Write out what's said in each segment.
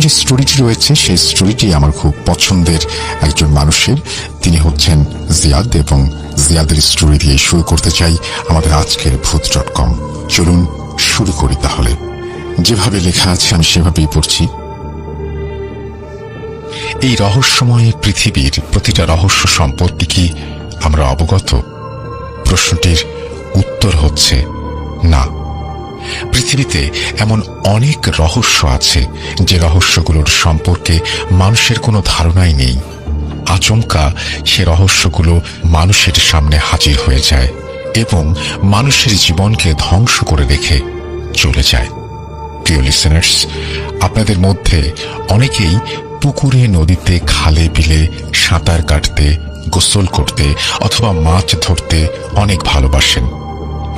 যে স্টোরিটি রয়েছে সেই স্টোরিটি আমার খুব পছন্দের একজন মানুষের। তিনি হচ্ছেন জিয়াদ, এবং জিয়াদের স্টোরি দিয়ে শুরু করতে চাই আমাদের আজকের ভূত.com। চলুন শুরু করি তাহলে। যেভাবে লেখা আছে আমি সেভাবেই পড়ছি। এই রহস্যময় পৃথিবীর প্রতিটা রহস্য সম্পর্কে কি আমরা অবগত? প্রশ্নটির উত্তর হচ্ছে না। পৃথিবীতে এমন অনেক রহস্য আছে যে রহস্যগুলোর সম্পর্কে মানুষের কোনো ধারণাই নেই। আচমকা সে রহস্যগুলো মানুষের সামনে হাজির হয়ে যায় এবং মানুষের জীবনকে ধ্বংস করে রেখে চলে যায়। প্রিয় লিসেনার্স, আপনাদের মধ্যে অনেকেই পুকুরে, নদীতে, খালে, বিলে সাঁতার কাটতে, গোসল করতে অথবা মাছ ধরতে অনেক ভালোবাসেন।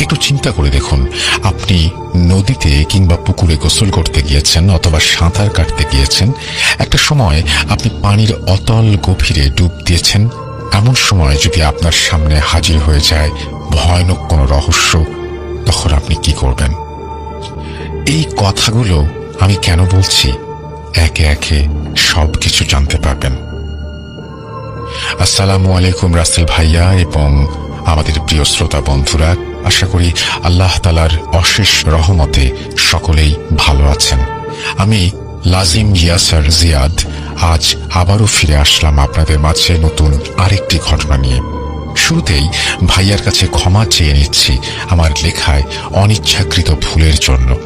একটু চিন্তা করে দেখুন, আপনি নদীতে কিংবা পুকুরে গোসল করতে গিয়েছেন অথবা সাঁতার কাটতে গিয়েছেন। একটা সময় আপনি পানির অতল গভীরে ডুব দিয়েছেন। এমন সময় যদি আপনার সামনে হাজির হয়ে যায় ভয়ানক কোনো রহস্য, তখন আপনি কি করবেন? এই কথাগুলো আমি কেন বলছি, একে একে সবকিছু জানতে পারবেন। আসসালামু আলাইকুম রাসেল ভাইয়া এবং আমাদের প্রিয় শ্রোতা বন্ধুরা। আশা করি আল্লাহ তাআলার অশেষ রহমতে সকলেই ভালো আছেন। আমি লাজিম ইয়াসার জিয়াদ আজ আবারও ফিরে আসলাম আপনাদের মাঝে নতুন আরেকটি ঘটনা নিয়ে। শুরুতেই ভাইয়ার কাছে ক্ষমা চেয়ে নিচ্ছি আমার লেখায় অনিচ্ছাকৃত ভুলের জন্য।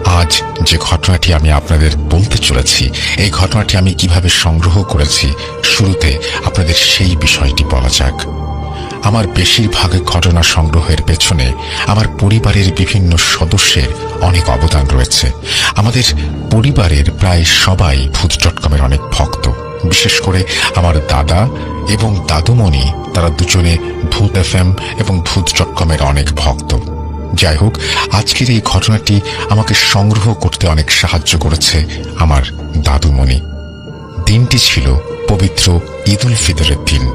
আজ যে ঘটনাটি আমি আপনাদের বলতে চলেছি, এই ঘটনাটি আমি কিভাবে সংগ্রহ করেছি, শুরুতে আপনাদের সেই বিষয়টি বলা যাক। আমার বেশিরভাগ ঘটনা সংগ্রহের পেছনে আমার পরিবারের বিভিন্ন সদস্যের অনেক অবদান রয়েছে। আমাদের পরিবারের প্রায় সবাই ভূত.com-এর অনেক ভক্ত। বিশেষ করে আমার দাদা এবং দাদুমণি, তারা দুজনে ভূত FM এবং ভূত.com-এর অনেক ভক্ত। যাই হোক, আজকের এই ঘটনাটি আমাকে সংগ্রহ করতে অনেক সাহায্য করেছে আমার দাদুমণি। দিনটি ছিল পবিত্র ঈদ উল ফিতরের দিন।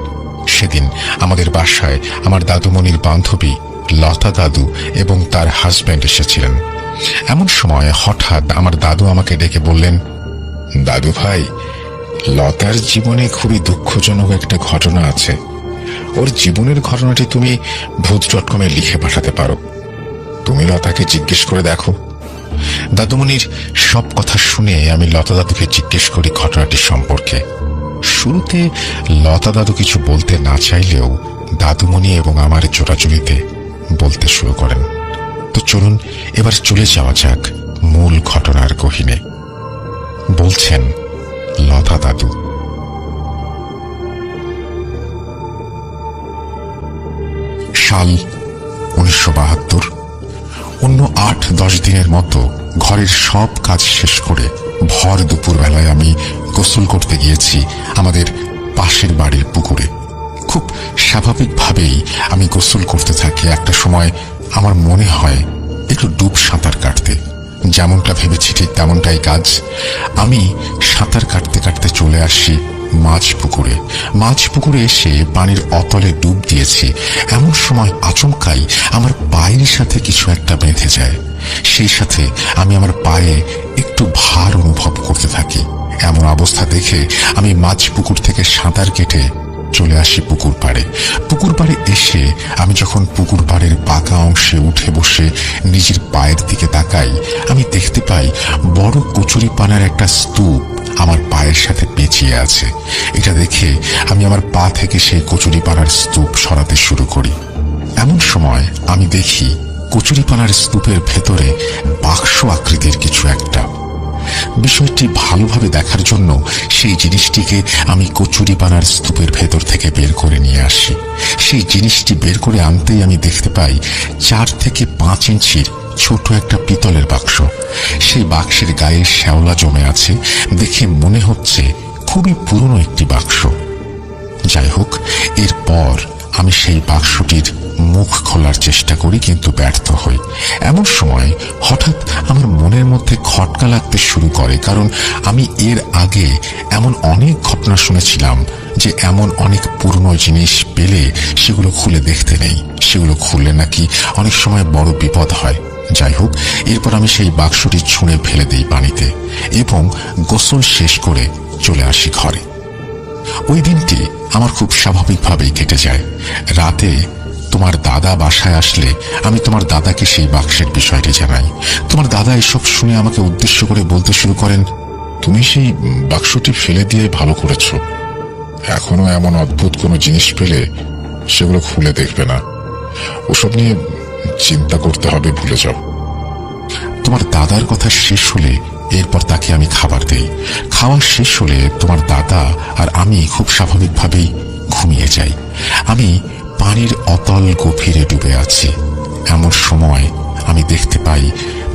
সেদিন আমাদের বাসায় আমার দাদুমণির বান্ধবী লতা দাদু এবং তার হাজব্যান্ড এসেছিলেন। এমন সময় হঠাৎ আমার দাদু আমাকে ডেকে বললেন, দাদু ভাই, লতার জীবনে খুবই দুঃখজনক একটা ঘটনা আছে। ওর জীবনের ঘটনাটি তুমি ভূত.com-এ লিখে পাঠাতে পারো। তুমি লতাকে জিজ্ঞেস করে দেখো। দাদুমণির সব কথা শুনে আমি লতা দাদুকে জিজ্ঞেস করি ঘটনাটি সম্পর্কে। শুরুতে লতা দাদু কিছু বলতে না চাইলেও দাদুমণি এবং আমার জোড়াজুড়িতে বলতে শুরু করেন। তো চলুন এবার চলে যাওয়া যাক মূল ঘটনার গহীনে। বলছেন লতা দাদু। সাল 1972। অন্য 8-10 দিনের মতো ঘরের সব কাজ শেষ করে ভর দুপুর বেলায় আমি গোসল করতে গিয়েছি আমাদের পাশের বাড়ির পুকুরে। খুব স্বাভাবিকভাবেই আমি গোসল করতে থাকি। একটা সময় আমার মনে হয় একটু ডুব সাঁতার কাটতে। যেমনটা ভেবেছি ঠিক তেমনটাই কাজ। আমি সাঁতার কাটতে কাটতে চলে আসি মাছ পুকুরে এসে পানির অতলে ডুব দিয়েছি। এমন সময় আচমকাই আমার পায়ের সাথে কিছু একটা বেঁধে যায়। সেই সাথে আমি আমার পায়ে একটু ভার অনুভব করতে থাকি। এমন অবস্থা দেখে আমি মাছ পুকুর থেকে সাঁতার কেটে চলে আসি পুকুর পাড়ে এসে আমি যখন পুকুর পাড়ের পাকা অংশে উঠে বসে নিজের পায়ের দিকে তাকাই, আমি দেখতে পাই বড় কচুরিপানার একটা স্তূপ আমার পায়ের সাথে পেঁচিয়ে আছে। এটা দেখে আমি আমার পা থেকে সেই কচুরিপানার স্তূপ সরাতে শুরু করি। এমন সময় আমি দেখি কচুরিপানার স্তূপের ভেতরে বাক্স আকৃতির কিছু একটা। বিষয়টি ভালোভাবে দেখার জন্য সেই জিনিসটিকে আমি কচুরিপানার স্তূপের ভেতর থেকে বের করে নিয়ে আসি। সেই জিনিসটি বের করে আনতেই আমি দেখতে পাই 4 থেকে 5 ইঞ্চির ছোট একটা পিতলের বাক্স। সেই বাক্সের গায়ে শ্যাওলা জমে আছে। দেখে মনে হচ্ছে খুবই পুরনো একটি বাক্স। যাই হোক, এরপর আমি সেই বাক্সটির মুখ খোলার চেষ্টা করি, কিন্তু ব্যর্থ হই। এমন সময় হঠাৎ আমার মনের মধ্যে খটকা লাগতে শুরু করে, কারণ আমি এর আগে এমন অনেক ঘটনা শুনেছিলাম যে এমন অনেক পুরনো জিনিস পেলে সেগুলো খুলে দেখতে নেই, সেগুলো খুললে নাকি অনেক সময় বড় বিপদ হয়। যাই হোক, এরপর আমি সেই বাক্সটি ছুঁড়ে ফেলে দিই পানিতে এবং গোসল শেষ করে চলে আসি ঘরে। ওই দিনটি আমার খুব স্বাভাবিকভাবেই কেটে যায়। রাতে তোমার দাদা বাসায় আসলে আমি তোমার দাদাকে সেই বাক্সের বিষয়টি জানাই। তোমার দাদা এসব শুনে আমাকে উদ্দেশ্য করে বলতে শুরু করেন, তুমি সেই বাক্সটি ফেলে দিয়ে ভালো করেছো। এখনো এমন অদ্ভুত কোনো জিনিস পেলে সেগুলো খুলে দেখবে না, ওসব নিয়ে চিন্তা করতে হবে, ভুলে যাও। তোমার দাদার কথা শেষ হলে এরপর তাকে আমি খাবার দেই। খাওয়া শেষ হলে তোমার দাদা আর আমি খুব স্বাভাবিকভাবেই ঘুমিয়ে যাই। আমি পানির অতল গভীরে ডুবে আছি। এমন সময় আমি দেখতে পাই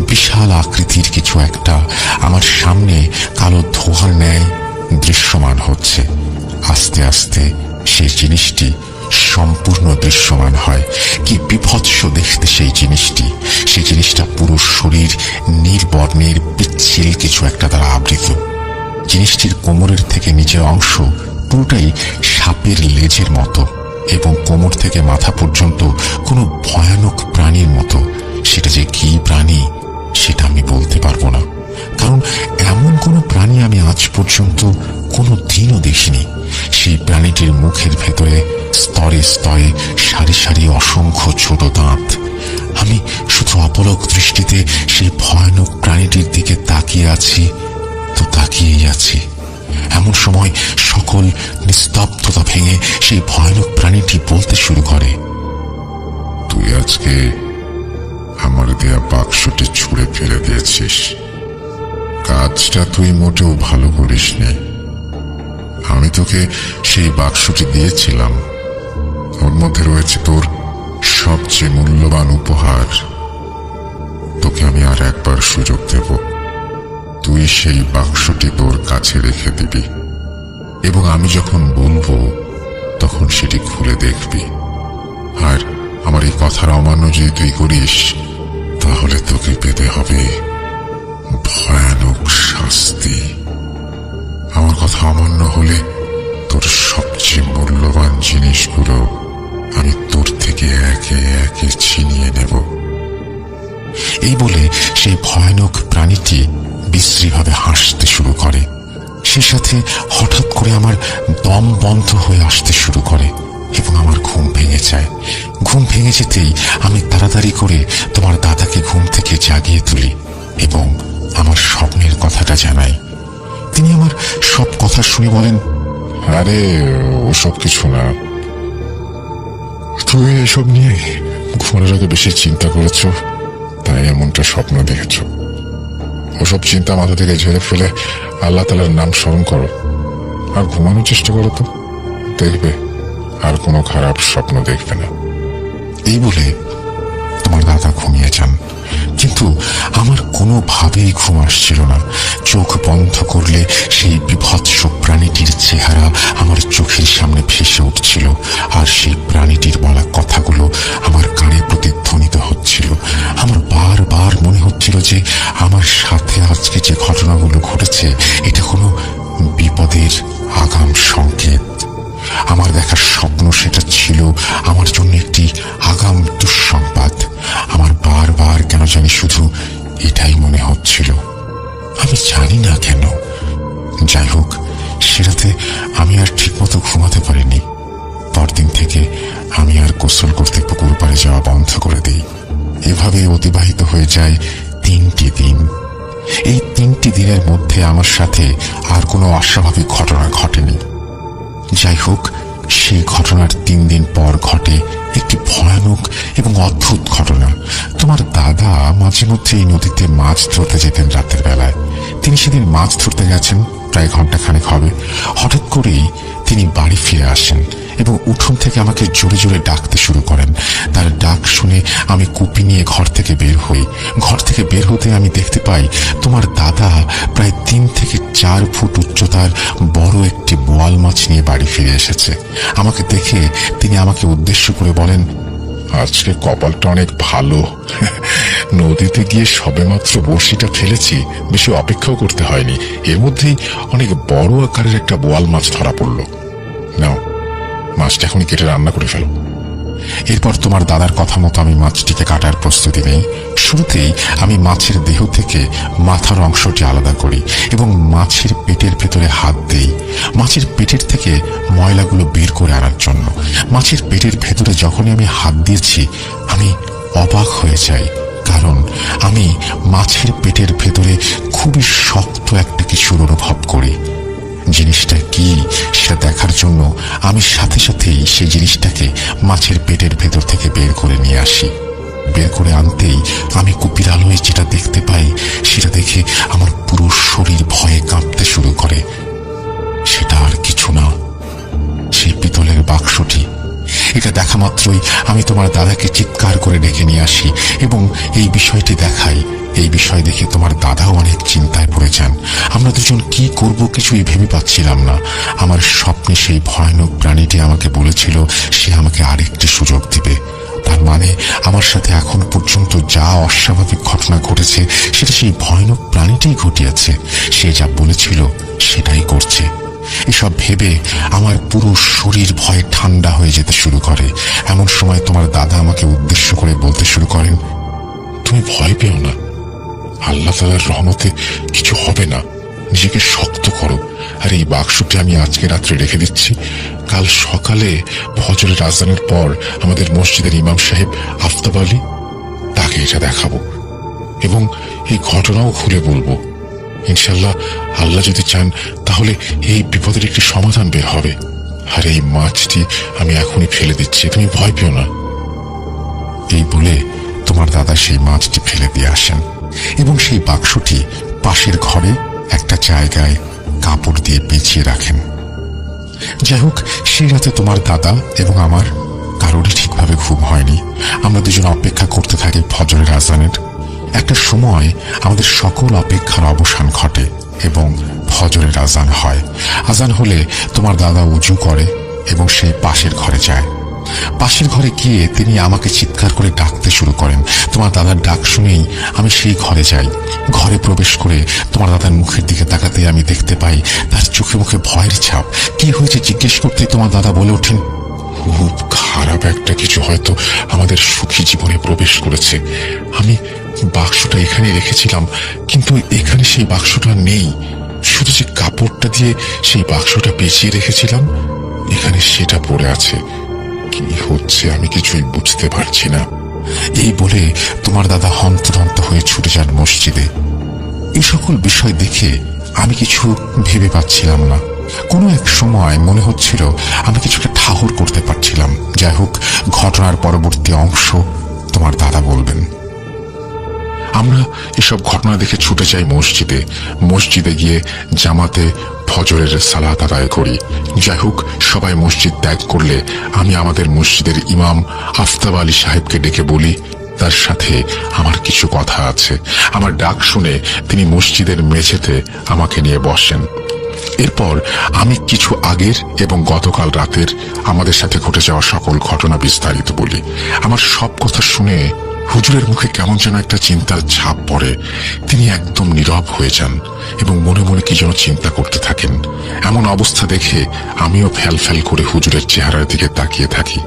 বিশাল আকৃতির কিছু একটা আমার সামনে কালো ধোঁয়ার ন্যায় দৃশ্যমান হচ্ছে। আস্তে আস্তে সেই জিনিসটি সম্পূর্ণ দৃশ্যমান হয়। কি বিভৎস দেখতে সেই জিনিসটি! সেই জিনিসটা পুরো শরীর নীলবর্ণের পিচ্ছিল কিছু একটা দ্বারা আবৃত। জিনিসটির কোমরের থেকে নিচের অংশ পুরোটাই সাপের লেজের মতো এবং কোমর থেকে মাথা পর্যন্ত কোনো ভয়ানক প্রাণীর মতো। সেটা যে কি প্রাণী সেটা আমি বলতে পারবো না, কারণ এমন কোনো প্রাণী আমি আজ পর্যন্ত কোনো দিনও দেখিনি। সেই প্রাণীটির মুখের ভেতরে স্তরে স্তরে সারি সারি অসংখ্য ছোট দাঁত। আমি শুধু অপলক দৃষ্টিতে সেই ভয়ানক প্রাণীটির দিকে তাকিয়ে আছি তো তাকিয়েই আছি। এমন সময় সকল নিস্তব্ধতা ভেঙে সেই ভয়ানক প্রাণীটি বলতে শুরু করে, তুই আজকে আমার দেয়া বাক্সটি ছুঁড়ে ফেলে দিয়েছিস। কাজটা তুই মোটেও ভালো করিসনি। আমি তোকে সেই বাক্সটি দিয়েছিলাম, ওর মধ্যে রয়েছে তোর সবচেয়ে মূল্যবান উপহার। তোকে আমি আর একবার সুযোগ দেব। তুই সেই বাক্সটি তোর কাছে রেখে দিবি এবং আমি যখন বলবো তখন সেটি খুলে দেখবি। আর আমার এই কথার অমান্য যদি তুই করিস তাহলে তোকে পেতে হবে ভয়ানক শাস্তি। আমার কথা অমান্য হলে তোর সবচেয়ে মূল্যবান জিনিসগুলো আমি তোর থেকে একে একে ছিনিয়ে নেব। এই বলে সেই ভয়ানক প্রাণীটি বিশ্রীভাবে হাসতে শুরু করে। সে সাথে হঠাৎ করে আমার দম বন্ধ হয়ে আসতে শুরু করে এবং আমার ঘুম ভেঙে যায়। ঘুম ভেঙে যেতেই আমি তাড়াতাড়ি করে তোমার দাদাকে ঘুম থেকে জাগিয়ে তুলি এবং আমার স্বপ্নের কথাটা জানাই। তিনি আমার সব কথা শুনে বলেন, আরে ওসব কিছু না, তুমি এসব নিয়ে ঘুমানোর আগে বেশি চিন্তা করেছ, তাই এমনটা স্বপ্ন দেখেছ। ওসব চিন্তা মাথা থেকে ঝেড়ে ফেলে আল্লাহ তাআলার নাম স্মরণ করো আর ঘুমানোর চেষ্টা করো, তো দেখবে আর কোনো খারাপ স্বপ্ন দেখবে না। এই বলে তোমার দাদা ঘুমিয়ে যান, কিন্তু আমার কোনোভাবেই ঘুম আসছিল না। চোখ বন্ধ করলে সেই বিভৎস প্রাণীটির চেহারা আমার চোখের সামনে ভেসে উঠছিল আর সেই প্রাণীটির বলা কথাগুলো আমার কানে প্রতিধ্বনিত হচ্ছিল। আমার বারবার মনে হচ্ছিল যে আমার সাথে আজকে যে ঘটনাগুলো ঘটেছে এটা কোনো বিপদের আগাম সংকেত। আমার দেখার স্বপ্ন সেটা ছিল আমার জন্য একটি আগাম দুঃসংবাদ। আমার বারবার কেন জানি শুধু এটাই মনে হচ্ছিল, আমি জানি না কেন। যাই হোক, সেটাতে আমি আর ঠিকমতো ঘুমাতে পারিনি। পরদিন থেকে আমি আর গোসল করতে পুকুর পাড়ে যাওয়া বন্ধ করে দিই। এভাবে অতিবাহিত হয়ে যায় 3টি দিন। এই 3টি দিনের মধ্যে আমার সাথে আর কোনো অস্বাভাবিক ঘটনা ঘটেনি। যাই হোক, সেই ঘটনার 3 দিন পর ঘটে একটি ভয়ানক এবং অদ্ভুত ঘটনা। তোমার দাদা মাঝে মধ্যে এই নদীতে মাছ ধরতে যেতেন রাতের বেলায়। তিনি সেদিন মাছ ধরতে গেছেন, প্রায় ঘন্টাখানেক হবে। হঠাৎ করেই তিনি বাড়ি ফিরে আসেন এবং উঠোন থেকে আমাকে জোরে জোরে ডাকতে শুরু করেন। তার ডাক শুনে আমি কুপি নিয়ে ঘর থেকে বের হই। ঘর থেকে বের হতে আমি দেখতে পাই তোমার দাদা প্রায় 3 থেকে 4 ফুট উচ্চতার বড় একটি বোয়াল মাছ নিয়ে বাড়ি ফিরে এসেছে। আমাকে দেখে তিনি আমাকে উদ্দেশ্য করে বলেন, আজকে কপালটা অনেক ভালো, নদীতে গিয়ে সবেমাত্র বড়শিটা ফেলেছি, বেশি অপেক্ষাও করতে হয়নি, এর মধ্যেই অনেক বড় আকারের একটা বোয়াল মাছ ধরা পড়ল। নাও, মাছটা এখনই কেটে রান্না করে ফেলো। এরপর তোমার দাদার কথা মতো আমি মাছটিকে কাটার প্রস্তুতি নেই। শুরুতেই আমি মাছের দেহ থেকে মাথার অংশটি আলাদা করি এবং মাছের পেটের ভেতরে হাত দেই, মাছের পেটের থেকে ময়লাগুলো বের করে আনার জন্য। মাছের পেটের ভেতরে যখনই আমি হাত দিয়েছি, আমি অবাক হয়ে যাই, কারণ আমি মাছের পেটের ভেতরে খুবই শক্ত একটা কিছুর অনুভব করি। জিনিসটা কি সেটা দেখার জন্য আমি সাথে সাথেই সেই জিনিসটাকে মাছের পেটের ভেতর থেকে বের করে নিয়ে আসি। বের করে আনতেই আমি কুপির আলোয় যেটা দেখতে পাই, সেটা দেখে আমার পুরো শরীর ভয়ে কাঁপতে শুরু করে। সেটা আর কিছু না, সেই পিতলের বাক্সটি। এটা দেখা মাত্রই আমি তোমার দাদাকে চিৎকার করে ডেকে নিয়ে আসি এবং এই বিষয়টি দেখাই। এই বিষয় দেখে তোমার দাদাও অনেক চিন্তায় পড়ে যান। আমরা দুজন কি করব কিছুই ভেবে পাচ্ছিলাম না। আমার স্বপ্নে সেই ভয়ানক প্রাণীটি আমাকে বলেছিল সে আমাকে আরেকটি সুযোগ দিবে। তার মানে আমার সাথে এখন পর্যন্ত যা অস্বাভাবিক ঘটনা ঘটেছে সেটা সেই ভয়ানক প্রাণীটিই ঘটিয়েছে। সে যা বলেছিল সেটাই করছে। এসব ভেবে আমার পুরো শরীর ভয়ে ঠান্ডা হয়ে যেতে শুরু করে। এমন সময় তোমার দাদা আমাকে উদ্দেশ্য করে বলতে শুরু করেন, তুমি ভয় পেও না, আল্লাহ তাআলার রহমতে কিছু হবে না, নিজেকে শক্ত করো। আর এই বাক্সটি আমি আজকে রাত্রে রেখে দিচ্ছি। কাল সকালে ফজরের আজানের পর আমাদের মসজিদের ইমাম সাহেব আফতাব আলী, তাকে এটা দেখাবো এবং এই ঘটনাও খুলে বলবো। ইনশাল্লাহ আল্লাহ যদি চান তাহলে এই বিপদের একটি সমাধান বের হবে। আর এই মাছটি আমি এখনই ফেলে দিচ্ছি, তুমি ভয় পেও না। এই বলে তোমার দাদা সেই মাছটি ফেলে দিয়ে আসেন এবং সেই বাক্সটি পাশের ঘরে একটা জায়গায় কাপড় দিয়ে পেঁচিয়ে রাখেন। যাই হোক, সেই রাতে তোমার দাদা এবং আমার কারোরই ঠিকভাবে ঘুম হয়নি। আমরা দুজন অপেক্ষা করতে থাকি ফজরের আজানের। একটা সময় আমাদের সকল অপেক্ষার অবসান ঘটে এবং ফজরের আজান হয়। আজান হলে তোমার দাদা উজু করে এবং সেই পাশের ঘরে যায়। পাশের ঘরে গিয়ে তিনি আমাকে চিৎকার করে ডাকতে শুরু করেন। তোমার দাদার ডাক শুনেই আমি সেই ঘরে যাই। ঘরে প্রবেশ করে তোমার দাদার মুখের দিকে তাকাতে আমি দেখতে পাই তার চোখে মুখে ভয়ের ছাপ। কি হয়েছে জিজ্ঞেস করতেই তোমার দাদা বলে ওঠেন, খুব খারাপ একটা কিছু হয়তো আমাদের সুখী জীবনে প্রবেশ করেছে। আমি বাক্সটা এখানে রেখেছিলাম, কিন্তু এখানে সেই বাক্সটা নেই। শুধু যে কাপড়টা দিয়ে সেই বাক্সটা পেঁচিয়ে রেখেছিলাম, এখানে সেটা পড়ে আছে। কি হচ্ছে আমি কিছুই বুঝতে পারছি না। এই বলে তোমার দাদা হন্তদন্ত হয়ে ছুটে যান মসজিদে। এই সকল বিষয় দেখে আমি কিছু ভেবে পাচ্ছিলাম না। কোনো এক সময় মনে হচ্ছিল আমি কিছুটা ঠাহর করতে পারছিলাম। যাই হোক, ঘটনার পরবর্তী অংশ তোমার দাদা বলবেন। আমরা এসব ঘটনা দেখে ছুটে যাই মসজিদে। মসজিদে গিয়ে জামাতে ফজরের সালাত আদায় করি। যাই হোক, সবাই মসজিদ ত্যাগ করলে আমি আমাদের মসজিদের ইমাম আফতাব আলী সাহেবকে ডেকে বলি তার সাথে আমার কিছু কথা আছে। আমার ডাক শুনে তিনি মসজিদের মেঝেতে আমাকে নিয়ে বসেন। এরপর আমি কিছু আগের এবং গতকাল রাতের আমাদের সাথে ঘটে যাওয়া সকল ঘটনা বিস্তারিত বলি। আমার সব কথা শুনে হুজুরের মুখে কেমন যেন একটা চিন্তার ছাপ পড়ে। তিনি একদম নীরব হয়ে যান এবং মনে মনে কি যেন চিন্তা করতে থাকেন। এমন অবস্থা দেখে আমিও ফ্যাল ফ্যাল করে হুজুরের চেহারার দিকে তাকিয়ে থাকি।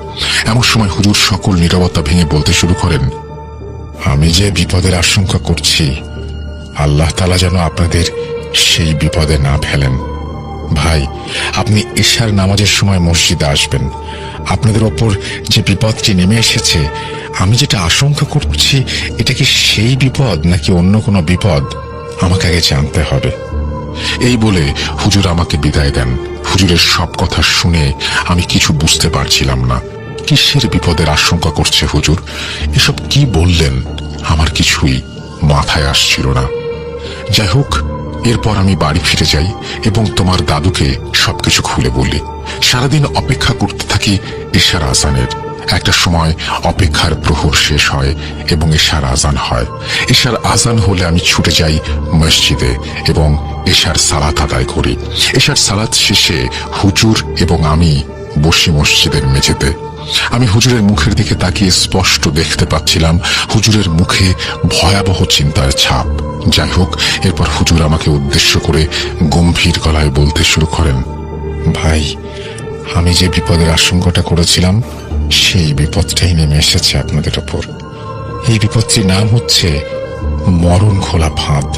এমন সময় হুজুর সকল নীরবতা ভেঙে বলতে শুরু করেন, আমি যে বিপদের আশঙ্কা করছি, আল্লাহ তাআলা যেন আপনাদের সেই বিপদে না ফেলেন। ভাই, আপনি ইশার নামাজের সময় মসজিদে আসবেন। আপনাদের ওপর যে বিপদটি নেমে এসেছে, আমি যেটা আশঙ্কা করছি, এটা কি সেই বিপদ নাকি অন্য কোনো বিপদ, আমাকে আগে জানতে হবে। এই বলে হুজুর আমাকে বিদায় দেন। হুজুরের সব কথা শুনে আমি কিছু বুঝতে পারছিলাম না। কিসের বিপদের আশঙ্কা করছে হুজুর, এসব কি বললেন, আমার কিছুই মাথায় আসছিল না। যাই হোক, এরপর আমি বাড়ি ফিরে যাই এবং তোমার দাদুকে সবকিছু খুলে বলি। সারাদিন অপেক্ষা করতে থাকি ইশার আজানের। একটা সময় অপেক্ষার প্রহর শেষ হয় এবং ইশার আজান হয়। ইশার আজান হলে আমি ছুটে যাই মসজিদে এবং ইশার সালাত আদায় করি। ইশার সালাত শেষে হুজুর এবং আমি বসি মসজিদের মেঝেতে। আমি হুজুরের মুখের দিকে তাকিয়ে স্পষ্ট দেখতে পাচ্ছিলাম হুজুরের মুখে ভয়াবহ চিন্তার ছাপ। যাই হোক, এরপর হুজুর আমাকে উদ্দেশ্য করে গম্ভীর গলায় বলতে শুরু করেন, ভাই, আমি যে বিপদের আশঙ্কাটা করেছিলাম সেই বিপদটাই নেমে এসেছে আপনাদের ওপর। এই বিপদটির নাম হচ্ছে মরণ খোলা ফাঁদ।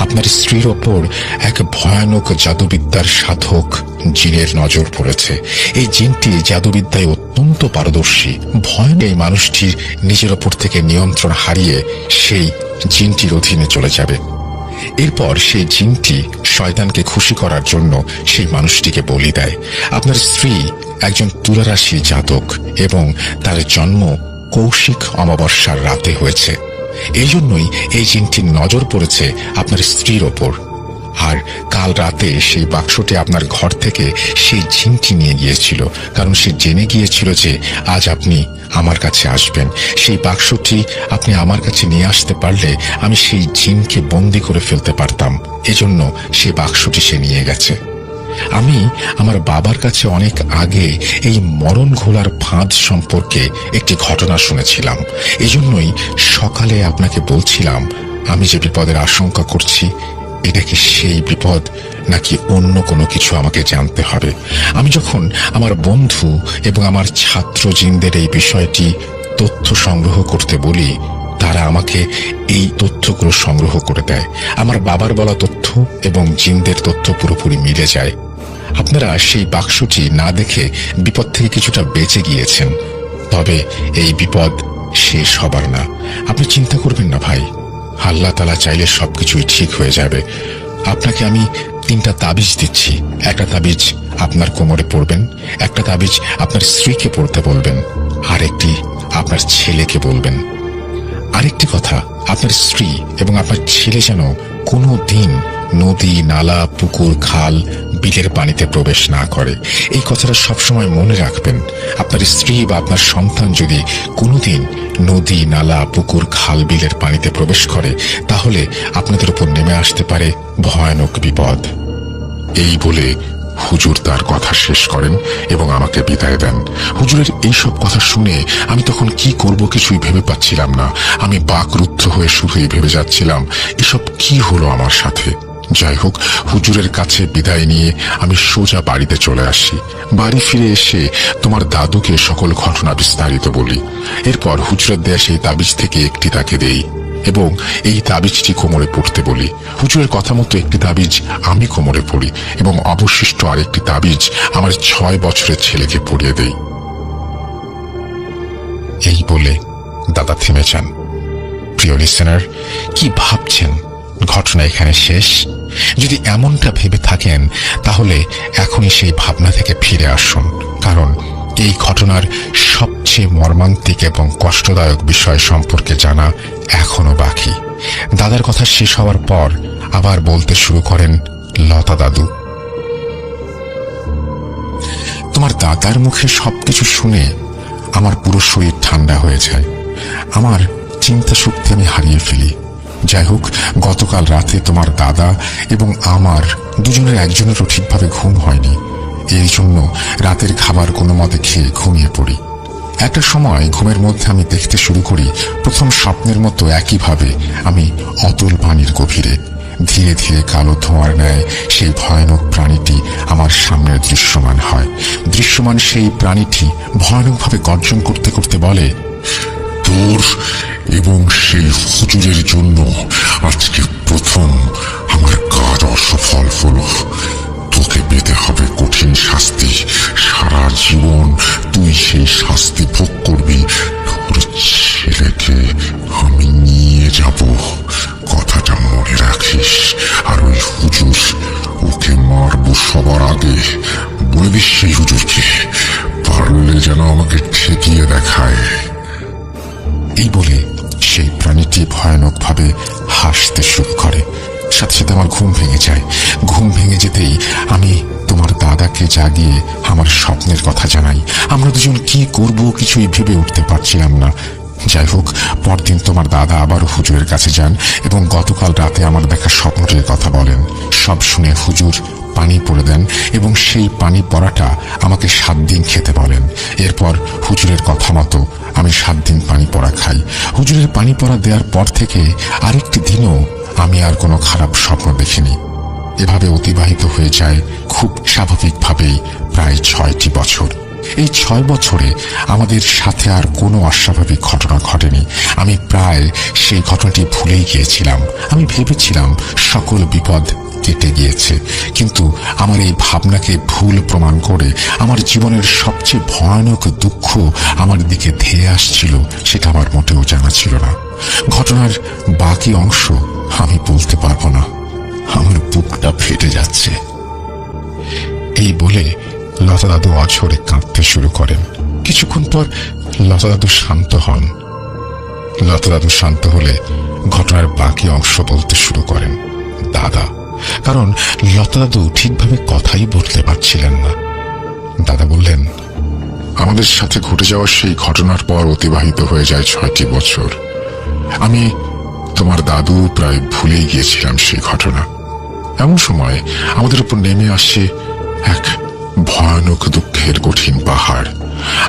আপনার স্ত্রীর ওপর এক ভয়ানক জাদুবিদ্যার সাধক জিনের নজর পড়েছে। এই জিনটি জাদুবিদ্যায় অত্যন্ত পারদর্শী। ভয়ানক এই মানুষটির নিজের ওপর থেকে নিয়ন্ত্রণ হারিয়ে সেই জিনটির অধীনে চলে যাবে। এরপর সেই জিনটি শয়তানকে খুশি করার জন্য সেই মানুষটিকে বলি দেয়। আপনার স্ত্রী একজন তুলা রাশির জাতক এবং তার জন্ম কৌশিক অমাবস্যার রাতে হয়েছে। এই জন্যই এই জিনটির নজর পড়েছে আপনার স্ত্রীর ওপর। আর কাল রাতে সেই বাক্সটি আপনার ঘর থেকে সেই জিনটি নিয়ে গিয়েছিল, কারণ সে জেনে গিয়েছিল যে আজ আপনি আমার কাছে আসবেন। সেই বাক্সটি আপনি আমার কাছে নিয়ে আসতে পারলে আমি সেই জিনকে বন্দি করে ফেলতে পারতাম। এজন্য সেই বাক্সটি সে নিয়ে গেছে। আমি আমার বাবার কাছে অনেক আগে এই মরণ ঘোলার ফাঁদ সম্পর্কে একটি ঘটনা শুনেছিলাম। এজন্যই সকালে আপনাকে বলছিলাম, আমি যে বিপদের আশঙ্কা করছি এটা কি সেই বিপদ নাকি অন্য কোনো কিছু আমাকে জানতে হবে। আমি যখন আমার বন্ধু এবং আমার ছাত্র জিনদের এই বিষয়টি তথ্য সংগ্রহ করতে বলি, তারা আমাকে এই তথ্যগুলো সংগ্রহ করে দেয়। আমার বাবার বলা তথ্য এবং জিনদের তথ্য পুরোপুরি মিলে যায়। আপনারা সেই বাক্সটি না দেখে বিপদ থেকে কিছুটা বেঁচে গিয়েছেন, তবে এই বিপদ শেষ হবার না। আপনি চিন্তা করবেন না ভাই, আল্লাহ তাআলা চাইলে সবকিছুই ঠিক হয়ে যাবে। আপনাকে আমি 3টা তাবিজ দিচ্ছি। একটা তাবিজ আপনার কোমরে পড়বেন, একটা তাবিজ আপনার স্ত্রীকে পড়তে বলবেন, আর একটি আপনার ছেলেকে বলবেন। আরেকটি কথা, আপনার স্ত্রী এবং আপনার ছেলে যেন কোনো দিন নদী, নালা, পুকুর, খাল, বিলের পানিতে প্রবেশ না করে। এই কথাটা সবসময় মনে রাখবেন। আপনার স্ত্রী বা আপনার সন্তান যদি কোনোদিন নদী, নালা, পুকুর, খাল, বিলের পানিতে প্রবেশ করে, তাহলে আপনাদের উপর নেমে আসতে পারে ভয়ানক বিপদ। এই বলে হুজুর তার কথা শেষ করেন এবং আমাকে বিদায় দেন। হুজুরের এইসব কথা শুনে আমি তখন কি করব কিছুই ভেবে পাচ্ছিলাম না। আমি বাকরুদ্ধ হয়ে শুধুই ভেবে যাচ্ছিলাম, এসব কি হলো আমার সাথে। যাই হোক, হুজুরের কাছে বিদায় নিয়ে আমি সোজা বাড়িতে চলে আসি। বাড়ি ফিরে এসে তোমার দাদুকে সকল ঘটনা বিস্তারিত বলি। এরপর হুজুরের দেয়া সেই তাবিজ থেকে একটি তাকে দেই এবং এই তাবিজটি কোমরে পড়তে বলি। হুজুরের কথা মতো একটি তাবিজ আমি কোমরে পড়ি এবং অবশিষ্ট আরেকটি তাবিজ আমার 6 বছরের ছেলেকে পরিয়ে দেই। এই বলে দাদা থেমে যান। প্রিয় লিসেনার, কি ভাবছেন ঘটনা এখানে শেষ? যদি এমনটা ভেবে থাকেন তাহলে এখনই সেই ভাবনা থেকে ফিরে আসুন, কারণ এই ঘটনার সবচেয়ে মর্মান্তিক এবং কষ্টদায়ক বিষয় সম্পর্কে জানা এখনো বাকি। দাদার কথা শেষ হওয়ার পর আবার বলতে শুরু করেন লতা দাদু। তোমার দাদার মুখে সবকিছু শুনে আমার পুরো শরীর ঠান্ডা হয়ে যায়। আমার চিন্তা শক্তি আমি হারিয়ে ফেলি। যাই হোক, গতকাল রাতে তোমার দাদা এবং আমার দুজনের একজনেরও ঠিকভাবে ঘুম হয়নি। এই জন্য রাতের খাবার কোনো মতে খেয়ে ঘুমিয়ে পড়ি। একটা সময় ঘুমের মধ্যে আমি দেখতে শুরু করি, প্রথম স্বপ্নের মতো একইভাবে আমি অতল পানির গভীরে ধীরে ধীরে কালো ধোঁয়ার ন্যায় সেই ভয়ানক প্রাণীটি আমার সামনে দৃশ্যমান হয়। দৃশ্যমান সেই প্রাণীটি ভয়ানকভাবে গর্জন করতে করতে বলে, তোর এবং সেই হুজুরের জন্য আজকে প্রথম আমার কাজ অসফল হলো। তোকে পেতে হবে কঠিন শাস্তি। সারা জীবন তুই সেই শাস্তি ভোগ করবি। তোর ছেলেকে আমি নিয়ে যাব, কথাটা মনে রাখিস। আর ওই হুজুর, ওকে মারবো সবার আগে। বলে দিস সেই হুজুরকে, পারলে যেন আমাকে ঠেকিয়ে দেখায়। এই বলে সেই প্রাণীটি ভয়ানকভাবে হাসতে শুরু করে। সাথে সাথে আমার ঘুম ভেঙে যায়। ঘুম ভেঙে যেতেই আমি তোমার দাদাকে জাগিয়ে আমার স্বপ্নের কথা জানাই। আমরা দুজন কি করব কিছুই ভেবে উঠতে পারছিলাম না। যাই হোক, পরদিন তোমার দাদা আবারও হুজুরের কাছে যান এবং গতকাল রাতে আমার দেখা স্বপ্নটির কথা বলেন। সব শুনে হুজুর পানি পড়ে দেন এবং সেই পানি পড়াটা আমাকে 7 দিন খেতে বলেন। এরপর হুজুরের কথা মতো আমি 7 দিন পানি পড়া খাই। হুজুরের পানি পড়া দেওয়ার পর থেকে আরেকটি দিনও আমি আর কোনো খারাপ স্বপ্ন দেখিনি। এভাবে অতিবাহিত হয়ে যায় খুব স্বাভাবিকভাবেই প্রায় 6টি বছর। এই 6 বছরে আমাদের সাথে আর কোনো অস্বাভাবিক ঘটনা ঘটেনি। আমি প্রায় সেই ঘটনাটি ভুলেই গিয়েছিলাম। আমি ভেবেছিলাম সকল বিপদ কেটে গিয়েছে, কিন্তু আমার এই ভাবনাকে ভুল প্রমাণ করে আমার জীবনের সবচেয়ে ভয়ানক দুঃখ আমার দিকে ধেয়ে আসছিল, সেটা আমার মোটেও জানা ছিল না। ঘটনার বাকি অংশ আমি বলতে পারবো না, আমার বুকটা ফেটে যাচ্ছে। এই বলে লতা দাদু অঝরে কাঁদতে শুরু করেন। কিছুক্ষণ পর লতা দাদু শান্ত হন। লতা দাদু শান্ত হলে ঘটনার বাকি অংশ বলতে শুরু করেন দাদা, কারণ লতা দাদু ঠিকভাবে কথাই বলতে পারছিলেন না। দাদা বললেন, আমাদের সাথে ঘটে যাওয়া সেই ঘটনার পর অতিবাহিত হয়ে যায় 6টি বছর। আমি তোমার দাদু প্রায় ভুলেই গিয়েছিলাম সেই ঘটনা। এমন সময় আমাদের উপর নেমে আসে এক ভয়ানক দুঃখের কঠিন পাহাড়।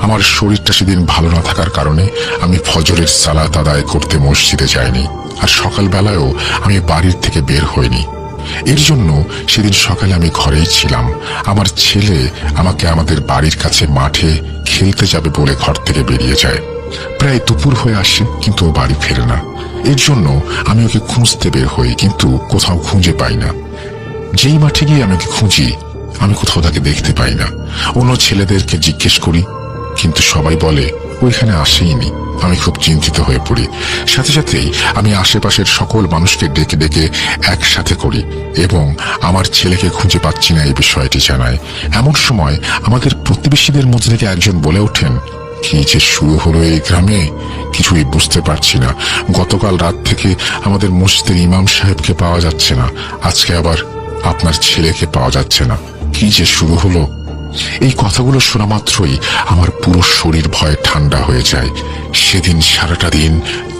আমার শরীরটা সেদিন ভালো না থাকার কারণে আমি ফজরের সালাত আদায় করতে মসজিদে যাইনি, আর সকালবেলায়ও আমি বাড়ির থেকে বের হইনি। এর জন্য সেদিন সকালে আমি ঘরেই ছিলাম। আমার ছেলে আমাকে আমাদের বাড়ির কাছে মাঠে খেলতে যাবে বলে ঘর থেকে বেরিয়ে যায়। প্রায় দুপুর হয়ে আসে, কিন্তু ও বাড়ি ফেরে না। এর জন্য আমি ওকে খুঁজতে বের হই, কিন্তু কোথাও খুঁজে পাই না। যেই মাঠে গিয়ে আমি ওকে খুঁজি, আমি কোথাও তাকে দেখতে পাই না। অন্য ছেলেদেরকে জিজ্ঞেস করি, কিন্তু সবাই বলে ওইখানে আসেইনি। আমি খুব চিন্তিত হয়ে পড়ি। সাথে সাথেই আমি আশেপাশের সকল মানুষকে ডেকে ডেকে একসাথে করি এবং আমার ছেলেকে খুঁজে পাচ্ছি না এই বিষয়টি জানাই। এমন সময় আমাদের প্রতিবেশীদের মধ্যে থেকে একজন বলে ওঠেন, কি যে শুরু হলো এই গ্রামে, কিছুই বুঝতে পারছি না। গতকাল রাত থেকে আমাদের মসজিদের ইমাম সাহেবকে পাওয়া যাচ্ছে না, আজকে আবার আপনার ছেলেকে পাওয়া যাচ্ছে না। কি যে শুরু হলো। এই কথাগুলো শোনা মাত্রই আমার পুরো শরীর ভয়ে ঠান্ডা হয়ে যায়। সেদিন সারাটা দিন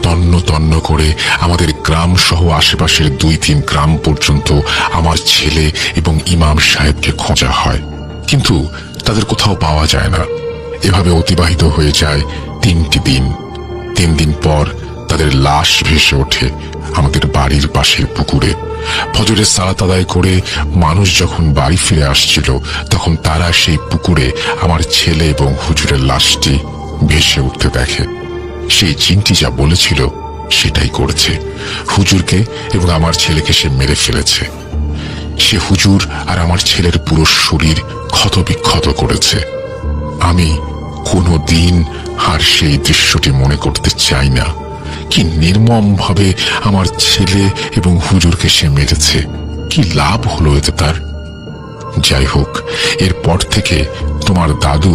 তন্ন তন্ন করে আমাদের গ্রাম সহ আশেপাশের 2-3 গ্রাম পর্যন্ত আমার ছেলে এবং ইমাম সাহেবকে খোঁজা হয়, কিন্তু তাদের কোথাও পাওয়া যায় না। এভাবে অতিবাহিত হয়ে যায় 3টি দিন। 3 দিন পর তাদের লাশ ভেসে ওঠে আমাদের বাড়ির পাশের পুকুরে। ফজরের সালাত আদায় করে মানুষ যখন বাড়ি ফিরে আসছিল, তখন তারা সেই পুকুরে আমার ছেলে এবং হুজুরের লাশটি ভেসে উঠতে দেখে। সেই জিনটি যা বলেছিল সেটাই করেছে। হুজুরকে এবং আমার ছেলেকে সে মেরে ফেলেছে। সে হুজুর আর আমার ছেলের পুরো শরীর ক্ষতবিক্ষত করেছে। আমি কোনো দিন আর সেই দৃশ্যটি মনে করতে চাই না। কি নির্মম ভাবে আমার ছেলে এবং হুজুরকে সে মেরেছে। কি লাভ হলো এতে তার? যাই হোক, এরপর থেকে তোমার দাদু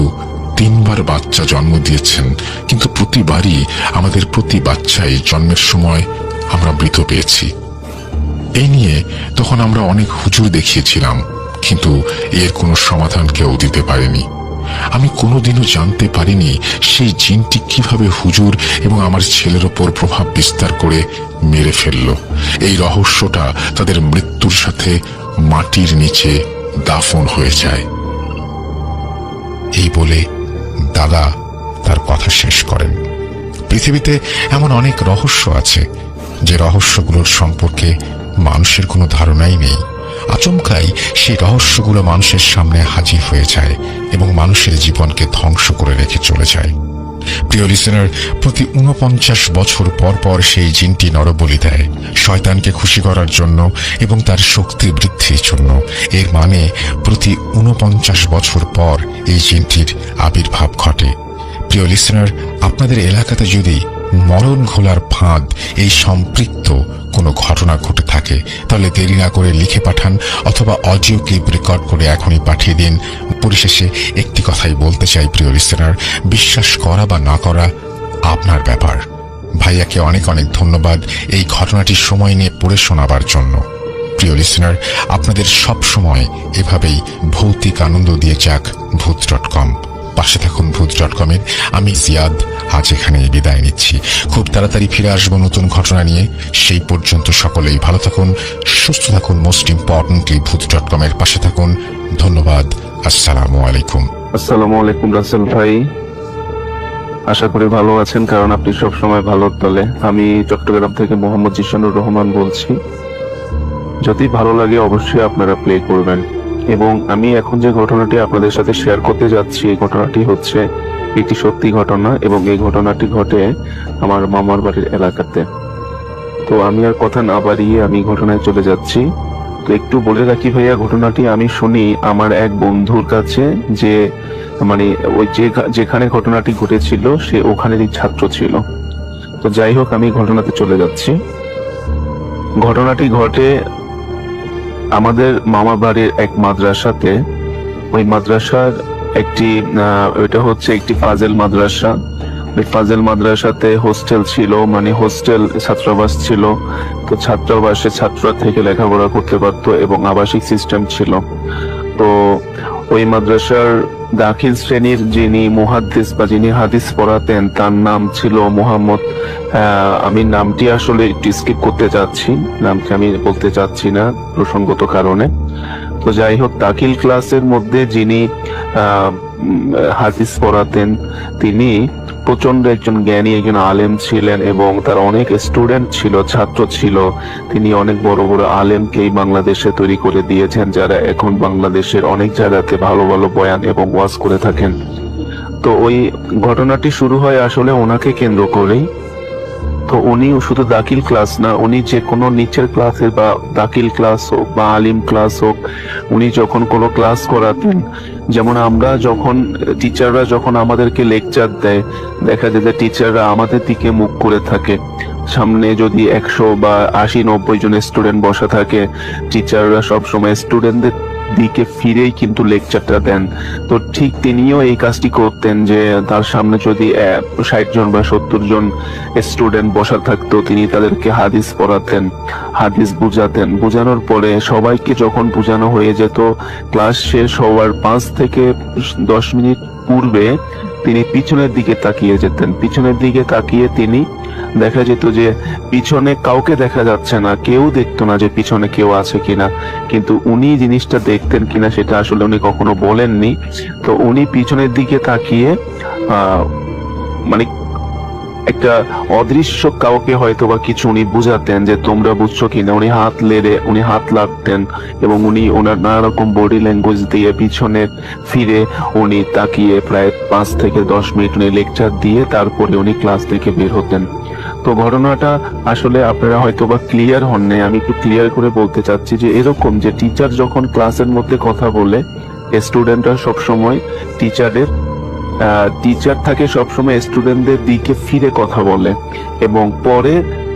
3 বার বাচ্চা জন্ম দিয়েছেন, কিন্তু প্রতিবারই আমাদের প্রতি বাচ্চাই জন্মের সময় আমরা মৃত পেয়েছি। এই নিয়ে তখন আমরা অনেক হুজুর দেখিয়েছিলাম, কিন্তু এর কোনো সমাধান কেউ দিতে পারেনি। আমি কোনোদিনও জানতে পারিনি সেই জিনটি কিভাবে হুজুর এবং আমার ছেলের ওপর প্রভাব বিস্তার করে মেরে ফেলল। এই রহস্যটা তাদের মৃত্যুর সাথে মাটির নিচে দাফন হয়ে যায়। এই বলে দাদা তার কথা শেষ করেন। পৃথিবীতে এমন অনেক রহস্য আছে যে রহস্যগুলোর সম্পর্কে মানুষের কোনো ধারণাই নেই। আচমকাই সেই রহস্যগুলো মানুষের সামনে হাজির হয়ে যায় এবং মানুষের জীবনকে ধ্বংস করে রেখে চলে যায়। প্রিয় লিসেনার, প্রতি 49 বছর পর পর সেই জিনটি নরবলি দেয় শয়তানকে খুশি করার জন্য এবং তার শক্তি বৃদ্ধির জন্য। এর মানে প্রতি 49 বছর পর এই জিনটির আবির্ভাব ঘটে। প্রিয় লিসেনার, আপনাদের এলাকাতে যদি মরণ ঘোলার ফাঁদ এই সম্পৃক্ত কোনো ঘটনা ঘটে থাকে, তাহলে দেরি না করে লিখে পাঠান অথবা অডিও ক্লিপ রেকর্ড করে এখনই পাঠিয়ে দিন। পরিশেষে একটি কথাই বলতে চাই প্রিয় লিসেনার, বিশ্বাস করা বা না করা আপনার ব্যাপার। ভাইয়াকে অনেক অনেক ধন্যবাদ এই ঘটনাটি সময় নিয়ে পড়ে শোনাবার জন্য। প্রিয় লিসেনার, আপনাদের সব সময় এভাবেই ভৌতিক আনন্দ দিয়ে যাক ভূত.com। পাশে থাকুন ভূত.com এর। আমি জিয়াদ আজ এখানে বিদায় নিচ্ছি। খুব তাড়াতাড়ি ফিরে আসবো নতুন ঘটনা নিয়ে। সেই পর্যন্ত সকলেই ভালো থাকুন, সুস্থ থাকুন। মোস্ট ইম্পর্টেন্টলি ভূত.com এর পাশে থাকুন। ধন্যবাদ। আসসালামু আলাইকুম। আসসালামু আলাইকুম রাসেল ভাই, আশা করি ভালো আছেন, কারণ আপনি সব সময় ভালোর দলে। আমি চট্টগ্রাম থেকে মোহাম্মদ জিসানুর রহমান বলছি। যদি ভালো লাগে অবশ্যই আপনারা প্লে করবেন। এবং আমি এখন যে ঘটনাটি আপনাদের সাথে শেয়ার করতে যাচ্ছি, এই ঘটনাটি হচ্ছে একটি সত্যি ঘটনা এবং এই ঘটনাটি ঘটে আমার মামার বাড়ির এলাকাতে। তো আমি আর কথা না বাড়িয়ে আমি ঘটনায় চলে যাচ্ছি। তো একটু বলে রাখি ভাইয়া, ঘটনাটি আমি শুনি আমার এক বন্ধুর কাছে, যে মানে ওই যেখানে ঘটনাটি ঘটেছিল সে ওখানেরই ছাত্র ছিল। তো যাই হোক, আমি ঘটনাতে চলে যাচ্ছি। ঘটনাটি ঘটে আমাদের মামা বাড়ির এক মাদ্রাসাতে। ওই মাদ্রাসার ওইটা হচ্ছে একটি ফাজেল মাদ্রাসা। ওই ফাজেল মাদ্রাসাতে হোস্টেল ছিল, মানে হোস্টেল ছাত্রাবাস ছিল। তো ছাত্রাবাসে ছাত্ররা থেকে লেখাপড়া করতে পারতো এবং আবাসিক সিস্টেম ছিল। তো ওই মাদ্রাসার দাখিল শ্রেণীর যিনি মুহাদ্দিস বা যিনি হাদিস পড়াতেন, তার নাম ছিল মোহাম্মদ, আমি নামটি আসলে একটু স্কিপ করতে চাচ্ছি, নামটি আমি বলতে চাচ্ছি না প্রসঙ্গত কারণে। তো যাই হোক, দাখিল ক্লাসের মধ্যে যিনি হাদিস পড়াতেন তিনি প্রচন্ড একজন জ্ঞানী, একজন আলেম ছিলেন এবং তার অনেক স্টুডেন্ট ছিল, ছাত্র ছিল। তিনি অনেক বড় বড় আলেমকেই বাংলাদেশে তৈরি করে দিয়েছেন, যারা এখন বাংলাদেশের অনেক জায়গাতে ভালো ভালো বয়ান এবং ওয়াজ করে থাকেন। তো ওই ঘটনাটি শুরু হয় আসলে ওনাকে কেন্দ্র করেই। তো উনি শুধু দাখিল ক্লাস না, উনি যে কোনো নিচের ক্লাসের বা দাখিল ক্লাস হোক বা আলিম ক্লাস হোক, উনি যখন কোনো ক্লাস করাতেন, যেমন আমরা যখন টিচাররা যখন আমাদেরকে লেকচার দেয়, দেখা যায় যে টিচাররা আমাদের দিকে মুখ করে থাকে। সামনে যদি 100 বা 80-90 জন স্টুডেন্ট বসা থাকে, টিচাররা সবসময় স্টুডেন্টদের দিকে ফিরেই কিন্তু লেকচারটা দেন। তো ঠিক তিনিও এই কাজটি করতেন, যে তার সামনে যদি 60 জন বা 70 জন স্টুডেন্ট বসা থাকতো, তিনি তাদেরকে হাদিস পড়াতেন, হাদিস বুঝাতেন। বুঝানোর পরে সবাইকে যখন বুঝানো হয়ে যেত, ক্লাস শেষ হওয়ার 5 থেকে 10 মিনিট পূর্বে তিনি পিছনের দিকে তাকিয়ে যেতেন। পিছনের দিকে তাকিয়ে তিনি দেখা যেত যে পিছনে কাউকে দেখা যাচ্ছে না, কেউ দেখতো না যে পিছনে কেউ আছে কিনা, কিন্তু উনি জিনিসটা দেখতেন কিনা সেটা আসলে উনি কখনো বলেননি। তো উনি পিছনের দিকে তাকিয়ে মানে একটা অদৃশ্য কাউকে হয়তো বা কিছু উনি বুঝাতেন যে তোমরা বুঝছো কিনা। উনি হাত লাগতেন এবং উনি ওনার নানা রকম বডি ল্যাঙ্গুয়েজ দিয়ে পিছনে ফিরে উনি তাকিয়ে প্রায় 5 থেকে 10 মিনিট উনি লেকচার দিয়ে তারপরে উনি ক্লাস থেকে বের হতেন। তো ঘটনাটা আসলে আপনারা হয়তো বা ক্লিয়ার হন নাই, আমি একটু ক্লিয়ার করে বলতে চাচ্ছি যে এরকম যে টিচার যখন ক্লাসের মধ্যে কথা বলে, স্টুডেন্টরা সবসময় টিচার থাকে সবসময় স্টুডেন্টদের দিকে ফিরে কথা বলে, এবং পরে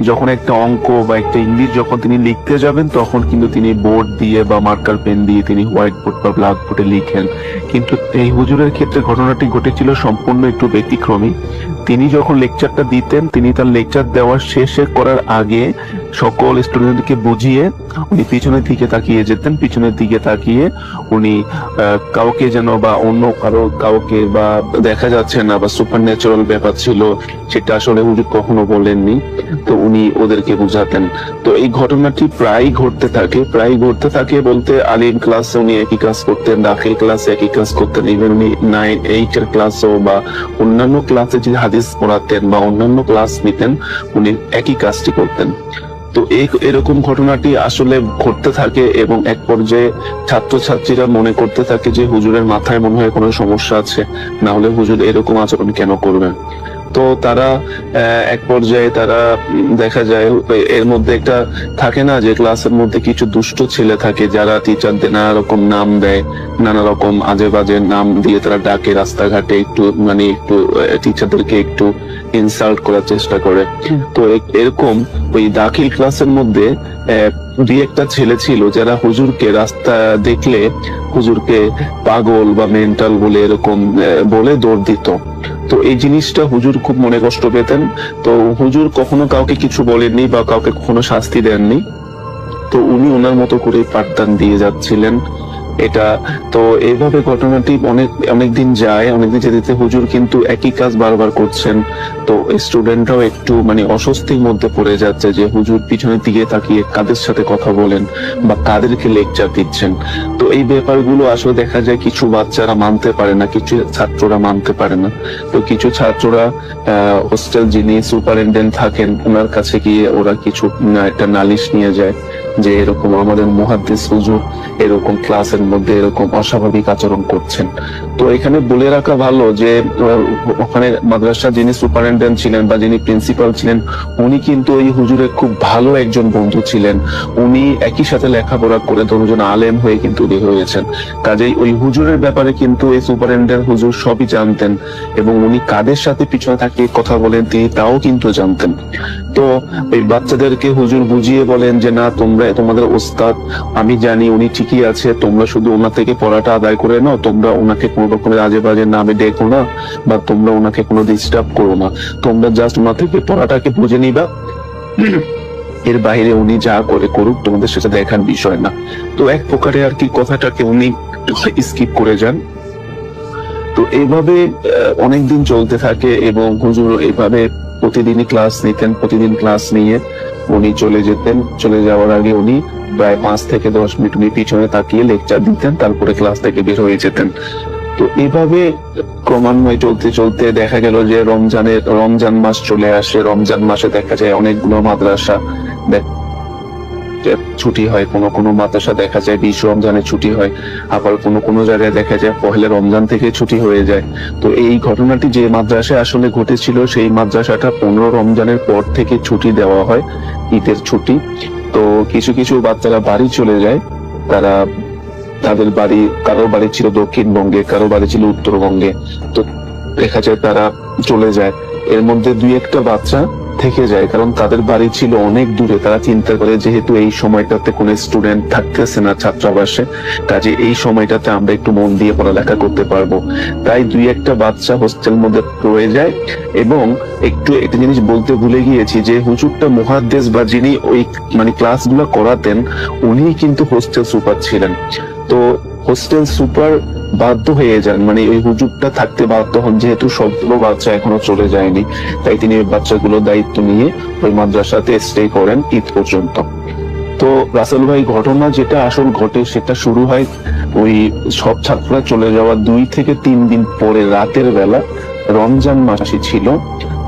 যখন একটা অঙ্ক বা একটা ইংলিশ যখন তিনি লিখতে যাবেন, তখন কিন্তু তিনি বোর্ড দিয়ে বা মার্কার পেন দিয়ে তিনি হোয়াইট বোর্ড বা ব্ল্যাক বোর্ডে লিখেন। কিন্তু এই হুজুরের ক্ষেত্রে ঘটনাটি ঘটেছিল সম্পূর্ণ একটু ব্যতিক্রমী। তিনি যখন লেকচারটা দিতেন, তিনি তার লেকচার দেওয়ার শেষে করার আগে সকল স্টুডেন্টকে বুঝিয়ে উনি পিছনের দিকে তাকিয়ে যেতেন। পিছনের দিকে তাকিয়ে উনি কাউকে যেন বা অন্য কাউকে বা দেখা যাচ্ছে না বা সুপার ন্যাচারাল ব্যাপার ছিল, সেটা আসলে হুজুর কখনো বলেননি। তো উনি ওদেরকে বুঝাতেন। তো এই ঘটনাটি প্রায় ঘটতে থাকে বলতে আলিম ক্লাসে উনি একই কাজ করতেন, দাখিল ক্লাসে একই কাজ করতেন, ইভেন উনি 9-8 এর ক্লাসেও বা অন্যান্য ক্লাসে যে হাদিস পড়াতেন বা অন্যান্য ক্লাস নিতেন, উনি একই কাজটি করতেন। তো এরকম ঘটনাটি আসলে ঘটতে থাকে এবং এক পর্যায়ে ছাত্রছাত্রীরা মনে করতে থাকে যে হুজুরের মাথায় মনে হয় কোনো সমস্যা আছে, না হলে হুজুর এরকম আচরণ কেন করবেন। তো তারা এক পর্যায়ে তারা দেখা যায় এর মধ্যে একটা থাকে না যে ক্লাসের মধ্যে কিছু দুষ্ট ছেলে থাকে, যারা টিচারদের নানা রকম নাম দেয়, নানা রকম আজে বাজে নাম দিয়ে তারা ডাকে রাস্তাঘাটে, একটু টিচারদেরকে একটু ইনসাল্ট করার চেষ্টা করে। তো এরকম ওই দাখিল ক্লাসের মধ্যে দুই একটা ছেলে ছিল যারা হুজুরকে রাস্তা দেখলে হুজুরকে পাগল বা মেন্টাল বলে এরকম বলে দৌড় দিত। তো এই জিনিসটা হুজুর খুব মনে কষ্ট পেতেন। তো হুজুর কখনো কাউকে কিছু বলেননি বা কাউকে কখনো শাস্তি দেননি। তো উনি ওনার মতো করে পাঠদান দিয়ে যাচ্ছিলেন এটা। তো এইভাবে ঘটনাটি অনেকদিন যায়, অনেকদিন যেতে হুজুর কিন্তু একই কাজ বারবার করছেন। তো স্টুডেন্টরাও একটু অস্বস্তির মধ্যে পড়ে যাচ্ছে যে হুজুর পিছনের দিকে তাকিয়ে কাদের সাথে কথা বলেন বা কাদেরকে লেকচার দিচ্ছেন। তো এই ব্যাপারগুলো আসলে দেখা যায় কিছু বাচ্চারা মানতে পারে না, কিছু ছাত্ররা মানতে পারে না। তো কিছু ছাত্ররা হোস্টেল যিনি সুপারিনটেন্ডেন্ট থাকেন ওনার কাছে গিয়ে ওরা কিছু একটা নালিশ নিয়ে যায়। যে এরকম আমাদের মুহাদ্দিস হুজুর এরকম ক্লাসের মধ্যে এরকম অস্বাভাবিক আচরণ করছেন। তো এখানে বলে রাখা ভালো যে ওখানে মাদ্রাসা যিনি সুপারিনটেন্ডেন্ট ছিলেন বা যিনি প্রিন্সিপাল ছিলেন, উনি কিন্তু ওই হুজুরের খুব ভালো একজন বন্ধু ছিলেন। উনি একই সাথে লেখাপড়া করে দুজন আলেম হয়ে কিন্তু বের হয়েছেন। কাজেই ওই হুজুরের ব্যাপারে কিন্তু এই সুপারিনটেন্ডেন্ট হুজুর সবই জানতেন, এবং উনি কাদের সাথে পিছনে থাকিয়ে কথা বলেন তিনি তাও কিন্তু জানতেন। তো ওই বাচ্চাদেরকে হুজুর বুঝিয়ে বলেন যে না, তোমরা তোমাদের ওস্তাদ আমি জানি উনি ঠিকই আছে, তোমরা শুধু ওনার থেকে পড়াটা আদায় করে নাও, তোমরা ওনাকে কোনো রকমের আজে বাজে নামে ডেকো না বা তোমরা ওনাকে কোনো ডিস্টার্ব করো না, তোমরা জাস্ট ওনার থেকে পড়াটাকে বুঝে নিবা, এর বাইরে উনি যা করে করুক তোমাদের সেটা দেখার বিষয় না। তো এক প্রকারে আর কি কথাটাকে উনি স্কিপ করে যান। তো এইভাবে অনেকদিন চলতে থাকে এবং হুজুর এইভাবে প্রতিদিনই ক্লাস নিতেন। প্রতিদিন ক্লাস নিয়ে উনি চলে যেতেন। চলে যাওয়ার আগে উনি প্রায় 5 থেকে 10 মিনিট উনি পিছনে তাকিয়ে লেকচার দিতেন, তারপরে ক্লাস থেকে বের হয়ে যেতেন। তো এভাবে ক্রমান্বয়ে চলতে চলতে দেখা গেল যে রমজান মাস চলে আসে। রমজান মাসে দেখা যায় অনেকগুলো মাদ্রাসা ছুটি হয়, কোনো কোনো মাদ্রাসা দেখা যায় 20 রমজানে ছুটি হয়, আবার কোনো কোনো জায়গায় দেখা যায় পহেলা রমজান থেকে ছুটি হয়ে যায়। তো এই ঘটনাটি যে মাদ্রাসায় আসলে ঘটেছিল সেই মাদ্রাসাটা 15 রমজানের পর থেকে ছুটি দেওয়া হয়, ঈদের ছুটি। তো কিছু কিছু বাচ্চারা বাড়ি চলে যায়, তারা তাদের বাড়ি, কারো বাড়ি ছিল দক্ষিণবঙ্গে, কারো বাড়ি ছিল উত্তরবঙ্গে। তো দেখা যায় তারা চলে যায়, এর মধ্যে 2-1টা বাচ্চা থেকে যায়, কারণ তাদের বাড়ি ছিল অনেক দূরে। তারা চিন্তা করে যেহেতু এই সময়টাতে কোনো স্টুডেন্ট থাকতেছে না ছাত্রাবাসে, কাজে এই সময়টাতে আমরা একটু মন দিয়ে পড়ালেখা করতে পারবো, তাই 2-1টা বাচ্চা হোস্টেল মধ্যে রয়ে যায়। এবং একটা জিনিস বলতে ভুলে গিয়েছি যে হুজুরটা মুহাদ্দিস বা যিনি ওই মানে ক্লাসগুলো করাতেন উনি কিন্তু হোস্টেল সুপার ছিলেন। তো হোস্টেল সুপার বাধ্য হয়ে যান, মানে ওই হুজুরটা থাকতে বাধ্য হন, যেহেতু সবগুলো বাচ্চা এখনো চলে যায়নি, তাই তিনি ওই বাচ্চাগুলো দায়িত্ব নিয়ে ওই মাদ্রাসাতে স্টে করেন ঈদ পর্যন্ত। তো রাসেল ভাই, ঘটনা যেটা আসল ঘটে সেটা শুরু হয় ওই সব ছাত্ররা চলে যাওয়ার 2 থেকে 3 দিন পরে রাতের বেলা। রমজান মাসই ছিল।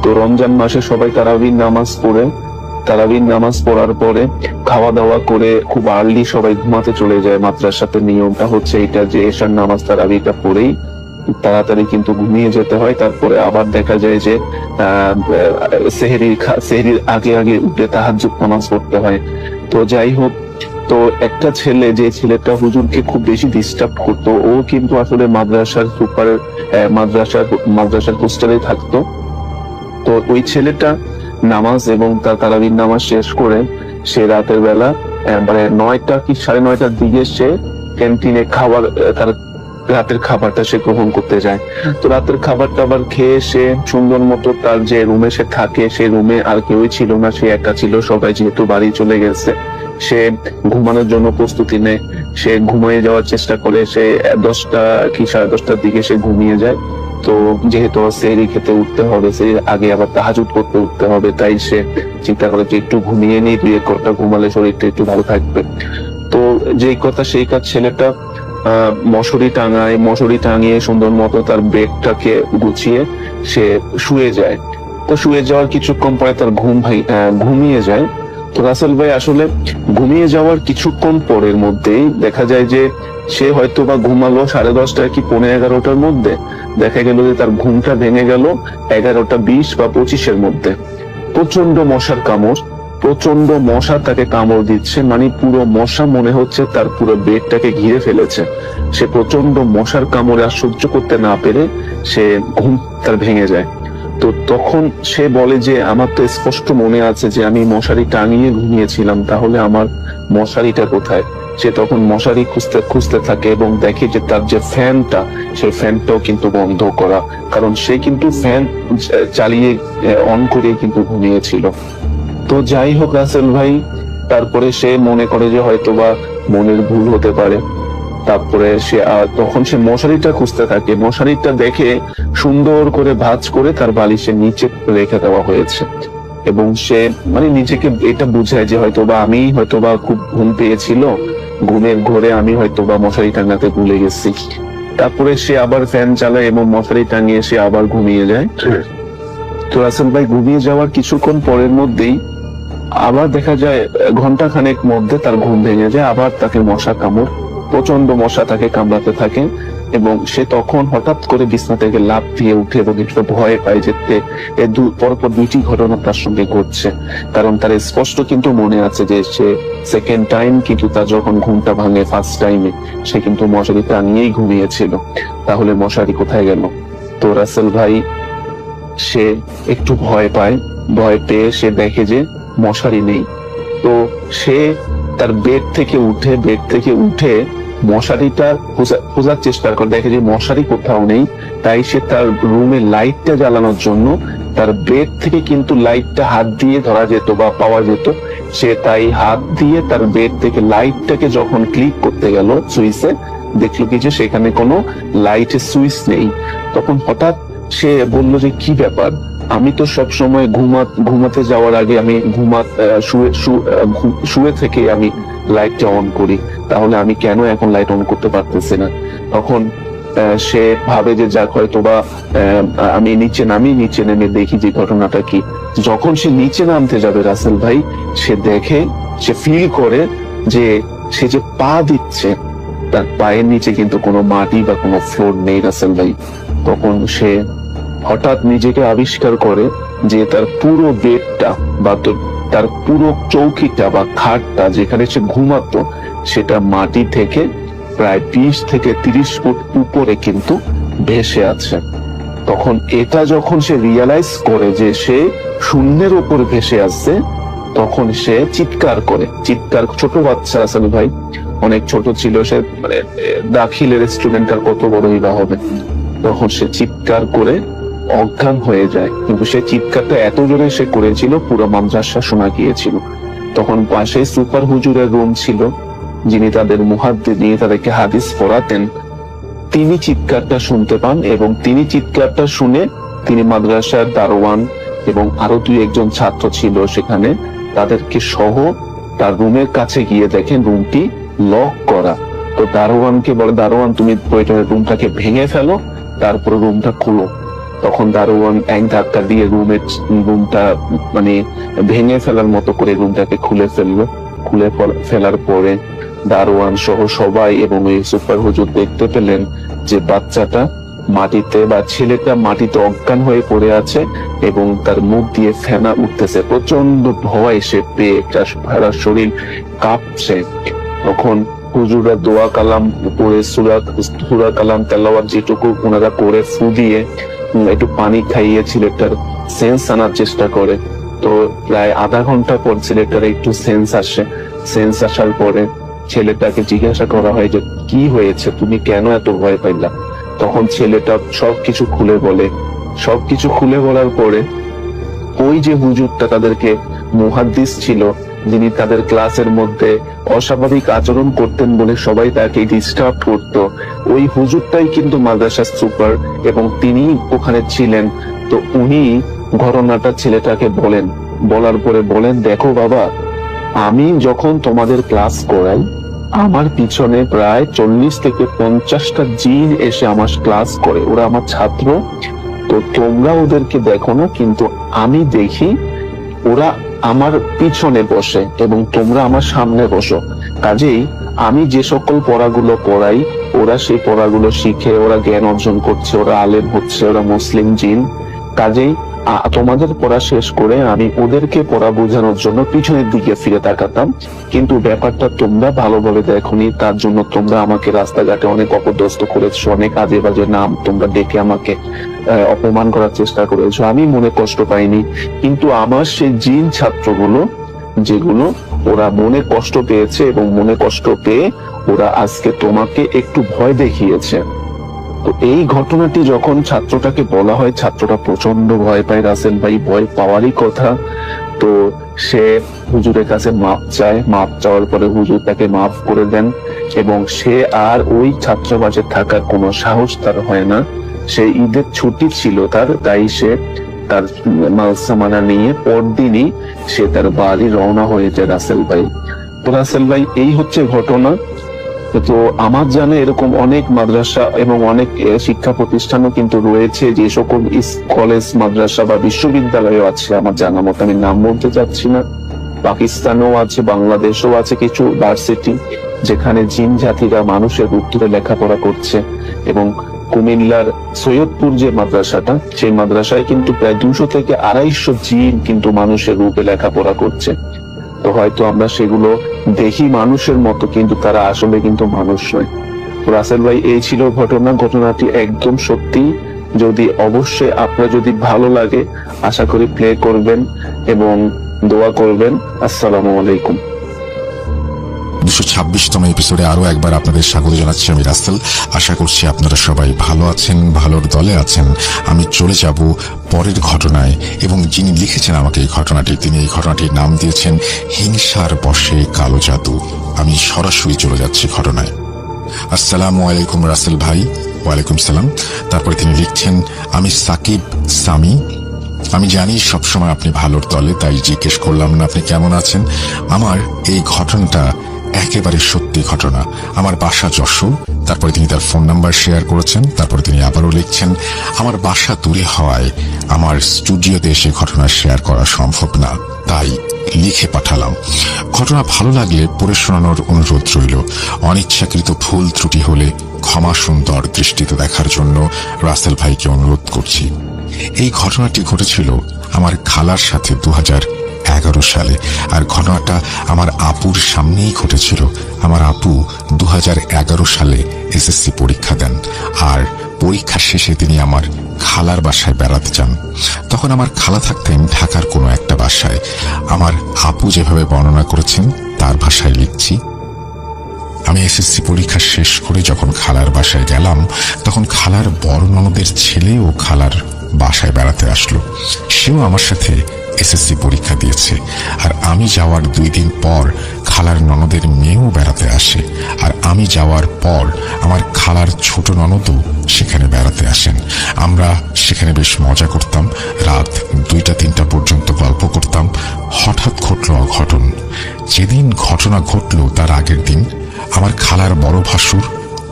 তো রমজান মাসে সবাই তারাবির নামাজ পড়ার পরে খাওয়া দাওয়া করে খুব আর্লি সবাই ঘুমাতে চলে যায়। মাদ্রাসাতে নিয়মটা হচ্ছে এটা যে এশার নামাজ তারাবিটা পড়েই তাড়াতাড়ি কিন্তু ঘুমিয়ে যেতে হয়। তারপরে আবার দেখা যায় যে সেহরির আগে আগে উঠে তাহাজ্জুদ নামাজ পড়তে হয়। তো যাই হোক, তো একটা ছেলে, যে ছেলেটা হুজুরকে খুব বেশি ডিস্টার্ব করতো, ও কিন্তু আসলে মাদ্রাসার হোস্টেলে থাকতো। তো ওই ছেলেটা নামাজ এবং তার তারাবির নামাজ শেষ করে সে রাতের বেলা মানে 9টা কি 9:30টার দিকে সে ক্যান্টিনে তার রাতের খাবারটা সে গ্রহণ করতে যায়। তো রাতের খাবারটা আবার খেয়ে সে সুন্দর মতো তার যে রুমে সে থাকে, সেই রুমে আর কেউই ছিল না, সে একা ছিল, সবাই যেহেতু বাড়ি চলে গেছে। সে ঘুমানোর জন্য প্রস্তুতি নেয়, সে ঘুমিয়ে যাওয়ার চেষ্টা করে, সে 10টা কি 10:30টার দিকে সে ঘুমিয়ে যায়। তো যেহেতু সেহরি খেতে উঠতে হবে, সেই আগে আবার তাহাজ্জুদ করতে উঠতে হবে, তাই সে চিন্তা করে যে একটু ঘুমিয়ে নিই, 2-1 ঘন্টা ঘুমালে শরীরটা একটু ভালো থাকবে। তো যেই কথা সেই কাজ, ছেলেটা মশারি টাঙিয়ে সুন্দর মতো তার বেডটাকে গুছিয়ে সে শুয়ে যায়। তো শুয়ে যাওয়ার কিছুক্ষণ পরে তার ঘুমিয়ে যায়। তো রাসেল ভাই, আসলে ঘুমিয়ে যাওয়ার কিছুক্ষণ পরের মধ্যেই দেখা যায় যে সে হয়তো বা ঘুমালো 10:30 কি 11:45টার মধ্যে, দেখা গেল যে তার ঘুমটা ভেঙে গেল 11:20 বা 25-এর মধ্যে। প্রচন্ড মশার কামড়, প্রচন্ড মশা তাকে কামড় দিচ্ছে, মানে পুরো মশা মনে হচ্ছে তার পুরো বেডটাকে ঘিরে ফেলেছে। সে প্রচন্ড মশার কামড়ে আর সহ্য করতে না পেরে সে ঘুম তার ভেঙে যায়। তো তখন সে বলে যে আমার তো স্পষ্ট মনে আছে যে আমি মশারি টাঙিয়ে ঘুমিয়েছিলাম, তাহলে আমার মশারিটা কোথায়? সে তখন মশারি খুঁজতে থাকে এবং দেখে যে তার যে ফ্যানটা, সেই ফ্যানটাও কিন্তু বন্ধ করা, কারণ সে কিন্তু ফ্যান চালিয়ে অন করে কিন্তু ঘুমিয়েছিল। তো যাই হোক রাসেল ভাই, তারপরে সে মনে করে যে হয়তোবা মনের ভুল হতে পারে। তারপরে তখন সে মশারিটা খুঁজতে থাকে, মশারিটা দেখে সুন্দর করে ভাঁজ করে তার বালিশের নিচে রেখে দেওয়া হয়েছে। এবং সে মানে নিজেকে এটা বুঝায় যে হয়তোবা খুব ঘুম পেয়েছিল, ঘুমের ঘোরে আমি হয়তোবা মশারি টাঙাতে ভুলে গেছি। তারপরে সে আবার ফ্যান চালায় এবং মশারি টাঙিয়ে সে আবার ঘুমিয়ে যায়। তো রাসেল ভাই, ঘুমিয়ে যাওয়ার কিছুক্ষণ পরের মধ্যেই আবার দেখা যায় ঘন্টা খানেক মধ্যে তার ঘুম ভেঙে যায়, আবার তাকে মশা কামড়, প্রচন্ড মশা তাকে কামড়াতে থাকে এবং সে তখন হঠাৎ করে বিছনা থেকে লাফ দিয়ে উঠে এবং একটু ভয় পায় যে পরপর দুইটি ঘটনা তার সঙ্গে ঘটছে। কারণ তার স্পষ্ট কিন্তু মনে আছে যে সে সেকেন্ড টাইম কিন্তু তার যখন ঘুমটা ভাঙে ফার্স্ট টাইমে সে কিন্তু মশারি টাঙিয়েই ঘুমিয়েছিল। তাহলে মশারি কোথায় গেল? তো রাসেল ভাই সে একটু ভয় পায়, ভয় পেয়ে সে দেখে যে মশারি নেই। তো সে তার বেড থেকে উঠে মশারিটা খোঁজার চেষ্টা করে, দেখে যে মশারি কোথাও নেই। তাই সে তার রুমে লাইটটা জ্বালানোর জন্য তার বেড থেকে কিন্তু লাইটটা হাত দিয়ে ধরা যেত বা পাওয়া যেত, সে তাই হাত দিয়ে তার বেড থেকে লাইটটাকে যখন ক্লিক করতে গেল সুইচে, দেখলো কি যে সেখানে কোনো লাইটের সুইচ নেই। তখন হঠাৎ সে বলল যে কি ব্যাপার, আমি তো সব সময় ঘুমাতে যাওয়ার আগে আমি শুয়ে থেকে আমি লাইটটা অন করি, তাহলে আমি কেন এখন লাইট অন করতে পারতেছি না? তখন সে ভাবে যে যাক হয়তো বা আমি নিচে নেমে দেখি যে ঘটনাটা কি। যখন সে নিচে নামতে যাবে রাসেল ভাই, সে ফিল করে যে সে যে পা দিচ্ছে তার পায়ের নিচে কিন্তু কোনো মাটি বা কোনো ফ্লোর নেই রাসেল ভাই। তখন সে হঠাৎ নিজেকে আবিষ্কার করে যে তার পুরো বেডটা বা তার পুরো চৌকিটা বা খাটটা যেখানে সে ঘুমাতো সেটা মাটি থেকে প্রায় 20 থেকে 30 ফুট উপরে কিন্তু ভেসে আছে। তখন এটা যখন সে রিয়ালাইজ করে যে সে শূন্যের উপর ভেসে আসছে, তখন সে চিৎকার, ছোট বাচ্চা আসলে ভাই অনেক ছোট ছিল সে, মানে দাখিলের স্টুডেন্ট আর কত বড়ই বা হবে। তখন সে চিৎকার করে অজ্ঞান হয়ে যায়, কিন্তু সে চিৎকারটা এত জোরে সে করেছিল পুরো মাদ্রাসা শোনা গিয়েছিল। তখন পাশে সুপার হুজুরের রুম ছিল, যিনি তাদের মুহাদ্দিস নিয়ে তাদেরকে হাদিস পড়াতেন, তিনি চিৎকারটা শুনতে পান এবং তিনি চিৎকারটা শুনে তিনি মাদ্রাসার দারোয়ান এবং আরো 2-1 ছাত্র ছিল সেখানে, তাদেরকে সহ তার রুমের কাছে গিয়ে দেখেন রুমটি লক করা। তো দারোয়ানকে বলে, দারোয়ান তুমি রুমটাকে ভেঙে ফেলো, তারপরে রুমটা খুলো। তখন দারোয়ান এক ধাক্কা দিয়ে রুমটা মানে ভেঙে ফেলার মতো করে রুমটাকে খুলে ফেলার পরে দারোয়ান সহ সবাই এবং এই সুপার হুজুর দেখতে পেলেন যে বাচ্চাটা মাটিতে বা ছেলেটা মাটিতে অজ্ঞান হয়ে পড়ে আছে এবং তার মুখ দিয়ে ফেনা উঠতেছে। প্রচন্ড ভয় সে পেয়ে সারা শরীর কাঁপছে। তখন হুজুরা দোয়া কালাম পড়ে সূরা কালাম তেলাওয়াত যেটুকু ওনারা করে ফু দিয়ে একটু পানি খাইয়ে ছেলেটার সেন্স আনার চেষ্টা করে। তো প্রায় আধা ঘন্টা পর ছেলেটার একটু সেন্স আসার পরে ছেলেটাকে জিজ্ঞাসা করা হয় যে কি হয়েছে, তুমি কেন এত ভয় পাইলা? তখন ছেলেটা সবকিছু খুলে বলার পরে ওই যে হুজুরটা তাদেরকে মুহাদ্দিস ছিল, যিনি তাদের ক্লাসের মধ্যে অস্বাভাবিক আচরণ করতেন বলে সবাই তাকে ডিস্টার্ব করতো, ওই হুজুরটাই কিন্তু মাদ্রাসার সুপার এবং তিনি ওখানে ছিলেন। তো উনি ঘটনাটা ছেলেটাকে বলার পরে বলেন, দেখো বাবা, আমি যখন তোমাদের ক্লাস করাই আমার পিছনে প্রায় 40 থেকে 50টা জিন এসে আমার ক্লাস করে, ওরা আমার ছাত্র। তো তোমরা ওদেরকে দেখো না, কিন্তু আমি দেখি ওরা আমার পিছনে বসে এবং তোমরা আমার সামনে বসো। কাজেই আমি যে সকল পড়াগুলো পড়াই ওরা সেই পড়াগুলো শিখে ওরা জ্ঞান অর্জন করছে, ওরা আলেম হচ্ছে, ওরা মুসলিম জিন। কাজেই তোমাদের পড়া শেষ করে আমি ওদেরকে পড়া বোঝানোর জন্য পিছনের দিকে ফিরে তাকাতাম, কিন্তু ব্যাপারটা তোমরা ভালোভাবে দেখোনি, তার জন্য তোমরা আমাকে রাস্তাঘাটে অনেক অপদস্থ করেছো, অনেক আজে বাজে নাম তোমরা ডেকে আমাকে অপমান করার চেষ্টা করেছো। আমি মনে কষ্ট পাইনি, কিন্তু আমার সেই জিন ছাত্রগুলো যেগুলো ওরা মনে কষ্ট পেয়েছে এবং মনে কষ্ট পেয়ে ওরা আজকে তোমাকে একটু ভয় দেখিয়েছে। তো এই ঘটনাটি যখন ছাত্রটাকে বলা হয়, ছাত্রটা প্রচন্ড ভয় পায় রাসেল ভাই, ভয় পাওয়ারই কথা। তো সে হুজুরের কাছে মাপ চাওয়ার পরে হুজুর তাকে মাফ করে দেন এবং সে আর ওই ছাত্রাবাসে থাকার কোনো সাহস তার হয় না। সে ঈদের ছুটি ছিল তাই সে তার মালসামানা নিয়ে পরদিনই সে তার বাড়ি রওনা হয়ে যায় রাসেল ভাই। তো রাসেল ভাই এই হচ্ছে ঘটনা। তো আমার জানা এরকম অনেক মাদ্রাসা এবং অনেক শিক্ষা প্রতিষ্ঠানও কিন্তু রয়েছে, যে সকল কলেজ মাদ্রাসা বা বিশ্ববিদ্যালয় আছে আমার জানা মতো, আমি নাম বলতে চাচ্ছি না। পাকিস্তানেও আছে, বাংলাদেশেও আছে কিছু ভার্সিটি যেখানে জিন জাতিরা মানুষের রূপ ধরে লেখাপড়া করছে। এবং কুমিল্লার সৈয়দপুর যে মাদ্রাসাটা, সেই মাদ্রাসায় কিন্তু প্রায় 200 থেকে 250 জিন কিন্তু মানুষের রূপে লেখাপড়া করছে। তো হয়তো আমরা সেগুলো দেখি মানুষের মতো, কিন্তু তারা আসলে কিন্তু মানুষ নয়। তো রাসেল ভাই, এই ছিল ঘটনাটি একদম সত্যি। যদি অবশ্যই আপনার যদি ভালো লাগে, আশা করি প্লে করবেন এবং দোয়া করবেন। আসসালামু আলাইকুম। 226তম এপিসোডে আরো একবার আপনাদের স্বাগত জানাচ্ছি আমি রাসেল। আশা করছি আপনারা সবাই ভালো আছেন, ভালোর দলে আছেন। আমি চলে যাব পরের ঘটনায়, এবং যিনি লিখেছেন আমাকে এই ঘটনাটি, তিনি এই ঘটনাটির নাম দিয়েছেন হিংসার বশে কালো জাদু। আমি সরাসরি চলে যাচ্ছি ঘটনায়। আসসালামু আলাইকুম রাসেল ভাই। ওয়ালাইকুম সালাম। তারপরে তিনি লিখছেন, আমি সাকিব সামি। আমি জানি সবসময় আপনি ভালোর দলে, তাই জিজ্ঞেস করলাম না আপনি কেমন আছেন। আমার এই ঘটনাটা একেবারে সত্যি ঘটনা। আমার বাসা যশোর। তারপরে তিনি তার ফোন নাম্বার শেয়ার করেছেন। তারপরে তিনি আবারও লিখছেন, আমার বাসা দূরে হওয়ায় আমার স্টুডিওতে এসে ঘটনা শেয়ার করা সম্ভব না, তাই লিখে পাঠালাম। ঘটনা ভালো লাগলে পড়ে শোনানোর অনুরোধ রইল। অনিচ্ছাকৃত ভুল ত্রুটি হলে ক্ষমা সুন্দর দৃষ্টিতে দেখার জন্য রাসেল ভাইকে অনুরোধ করছি। এই ঘটনাটি ঘটেছিল আমার খালার সাথে 2011 সালে। আর ঘটনাটা আমার আপুর সামনেই ঘটেছিল। আমার আপু 2011 সালে এসএসসি পরীক্ষা দেন, আর পরীক্ষা শেষে তিনি আমার খালার বাসায় বেড়াতে যান। তখন আমার খালা থাকতেন ঢাকার কোনো একটা বাসায়। আমার আপু যেভাবে বর্ণনা করেছেন তার ভাষায় লিখছি। আমি এসএসসি পরীক্ষা শেষ করে যখন খালার বাসায় গেলাম, তখন খালার বড় ননদের ছেলেও খালার বাসায় বেড়াতে আসলো। সেও আমার সাথে এসএসসি পরীক্ষা দিয়েছে। আর আমি যাওয়ার 2 দিন পর খালার ননদের মেয়েও বেড়াতে আসে। আর আমি যাওয়ার পর আমার খালার ছোট ননদও সেখানে বেড়াতে আসেন। আমরা সেখানে বেশ মজা করতাম। রাত 2টা-3টা পর্যন্ত গল্প করতাম। হঠাৎ ঘটল অঘটন। যেদিন ঘটনা ঘটল তার আগের দিন আমার খালার বড় ভাসুর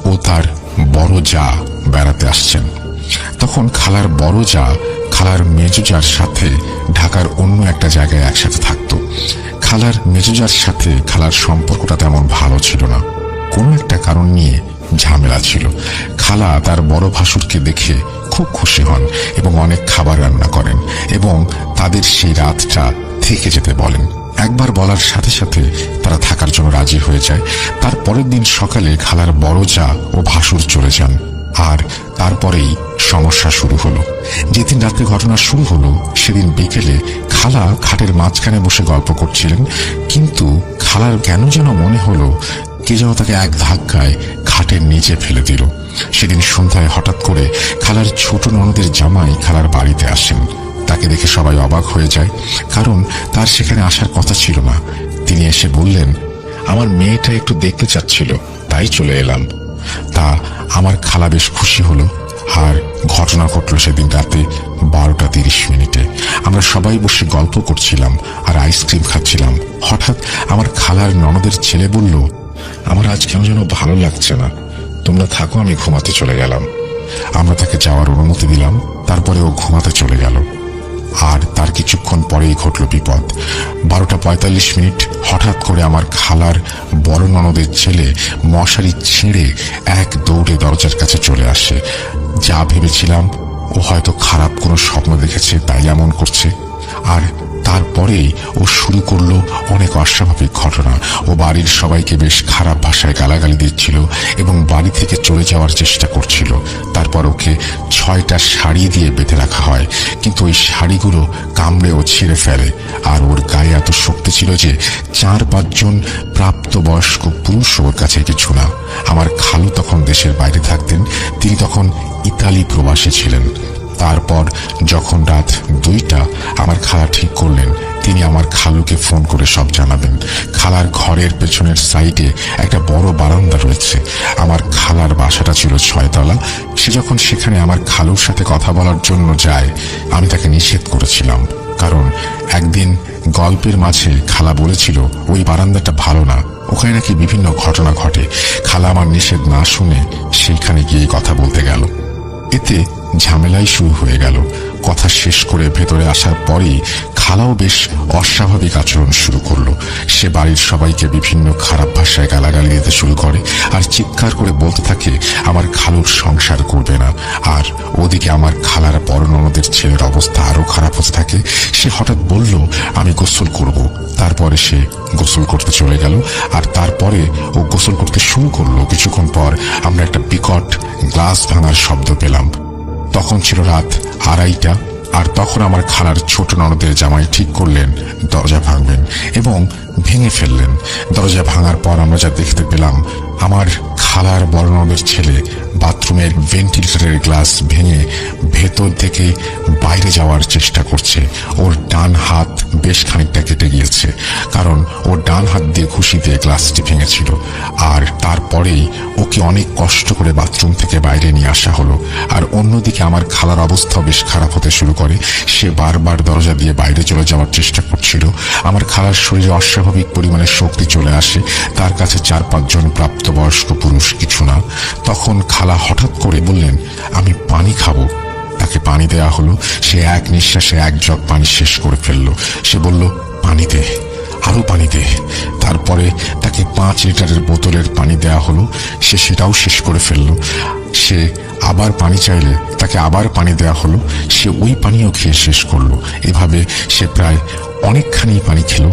ও তার বড় জা বেড়াতে আসছেন। তখন খালার বড় জা খালার মেজজার সাথে ঢাকার অন্য একটা জায়গায় একসাথে থাকতো। খালার মেজজার সাথে খালার সম্পর্কটা তেমন ভালো ছিল না। কোনো একটা কারণ নিয়ে ঝামেলা ছিল। খালা তার বড় ভাসুরকে দেখে খুব খুশি হন এবং অনেক খাবার রান্না করেন এবং তাদের সেই রাতটা থেকে যেতে বলেন। একবার বলার সাথে সাথে তারা থাকার জন্য রাজি হয়ে যায়। তার পরের দিন সকালে খালার বড় জা ও ভাসুর চলে যান। আর তারপরেই সমস্যা শুরু হলো। যেদিন রাতে ঘটনা শুরু হলো সেদিন বিকেলে খালা খাটের মাঝখানে বসে গল্প করছিলেন, কিন্তু খালার কেন যেন মনে হলো কে যেন তাকে এক ধাক্কায় খাটের নিচে ফেলে দিল। সেদিন সন্ধ্যায় হঠাৎ করে খালার ছোট ননদের জামাই খালার বাড়িতে আসেন। তাকে দেখে সবাই অবাক হয়ে যায়, কারণ তার সেখানে আসার কথা ছিল না। তিনি এসে বললেন, আমার মেয়েটা একটু দেখতে চাচ্ছিল, তাই চলে এলাম। তা আমার খালা বেশ খুশি হলো। আর ঘটনা ঘটল সেদিন রাতে 12:30। আমরা সবাই বসে গল্প করছিলাম আর আইসক্রিম খাচ্ছিলাম। হঠাৎ আমার খালার ননদের ছেলে বলল, আমার আজ কেন যেন ভালো লাগছে না, তোমরা থাকো, আমি ঘুমাতে চলে গেলাম। আমরা তাকে যাওয়ার অনুমতি দিলাম। তারপরে ও ঘুমাতে চলে গেল। আর তার কিছুক্ষণ পরেই ঘটল বিপদ। 12:45 হঠাৎ করে আমার খালার বড় ননদের ছেলে মশারি ছিঁড়ে এক দৌড়ে দরজার কাছে চলে আসে। যা ভেবেছিলাম ও হয়তো খারাপ কোনো স্বপ্ন দেখেছে, তাই এমন করছে। আর তারপরেই ও শুরু করলো অনেক অস্বাভাবিক ঘটনা। ও বাড়ির সবাইকে বেশ খারাপ ভাষায় গালাগালি দিচ্ছিল এবং বাড়ি থেকে চলে যাওয়ার চেষ্টা করছিল। তারপর ওকে 6টা শাড়ি দিয়ে বেঁধে রাখা হয়, কিন্তু ওই শাড়িগুলো কামড়ে ও ছিঁড়ে ফেলে। আর ওর গায়ে এত শক্তি ছিল যে 4-5 জন প্রাপ্তবয়স্ক পুরুষ ওর কাছে কিছু না। আমার খালু তখন দেশের বাইরে থাকতেন। তিনি তখন ইতালি প্রবাসী ছিলেন। তারপর যখন রাত 2টা আমার খালা ঠিক করলেন তিনি আমার খালুকে ফোন করে সব জানাবেন। খালার ঘরের পেছনের সাইডে একটা বড় বারান্দা রয়েছে। আমার খালার বাসাটা ছিল 6 তলা। সে যখন সেখানে আমার খালুর সাথে কথা বলার জন্য যায়, আমি তাকে নিষেধ করেছিলাম, কারণ একদিন গল্পের মাঝে খালা বলেছিল ওই বারান্দাটা ভালো না, ওখানে নাকি বিভিন্ন ঘটনা ঘটে। খালা আমার নিষেধ না শুনে সেইখানে গিয়ে কথা বলতে গেল। এতে ঝামেলাই শুরু হয়ে গেল। কথা শেষ করে ভেতরে আসার পরেই খালাও বেশ অস্বাভাবিক আচরণ শুরু করলো। সে বাড়ির সবাইকে বিভিন্ন খারাপ ভাষায় গালাগালি দিতে শুরু করে আর চিৎকার করে বলতে থাকে আমার খালুর সংসার করবে না। আর ওদিকে আমার খালার বড় ননদের ছেলের অবস্থা আরো খারাপ হতে থাকে। সে হঠাৎ বলল আমি গোসল করব। তারপরে সে গোসল করতে চলে গেল। আর তারপরে ও গোসল করতে শুরু করলো। কিছুক্ষণ পর আমরা একটা বিকট গ্লাস ভাঙার শব্দ পেলাম। তখন ছিল রাত 2:30। আর তখন আমার খালার ছোট ননদের জামাই ঠিক করলেন দরজা ভাঙবেন এবং ভেঙে ফেললেন। দরজা ভাঙার পর আমরা যা দেখতে পেলাম, আমার খালার বড় ননদের ছেলে বাথরুমের ভেন্টিলেটরের গ্লাস ভেঙে ভেতর থেকে বাইরে যাওয়ার চেষ্টা করছে। ওর ডান হাত বেশ খানিকটা কেটে গিয়েছে, কারণ ওর ডান হাত দিয়ে ঘুষি দিয়ে গ্লাসটি ভেঙেছিল। আর তারপরেই ওকে অনেক কষ্ট করে বাথরুম থেকে বাইরে নিয়ে আসা হলো। আর অন্যদিকে আমার খালার অবস্থা বেশ খারাপ হতে শুরু করে। সে বারবার দরজা দিয়ে বাইরে চলে যাওয়ার চেষ্টা করছিল। আমার খালার শরীরে অস্বাভাবিক পরিমাণে শক্তি চলে আসে। তার কাছে 4-5 জন প্রাপ্তবয়স্ক পুরুষ কিছু না। তখন খালা হঠাৎ করে বললেন আমি পানি খাবো। তাকে পানি দেয়া হলো। সে এক নিঃশ্বাসে 1 জগ পানি শেষ করে ফেললো। সে বলল পানি দে, আরো পানি দে। তারপরে তাকে 5 লিটারের বোতলের পানি দেয়া হলো। সে সেটাও শেষ করে ফেললো। সে আবার পানি চাইলে তাকে আবার পানি দেয়া হলো। সে ওই পানিও খেয়ে শেষ করলো। এভাবে সে প্রায় অনেকখানি পানি খেলো।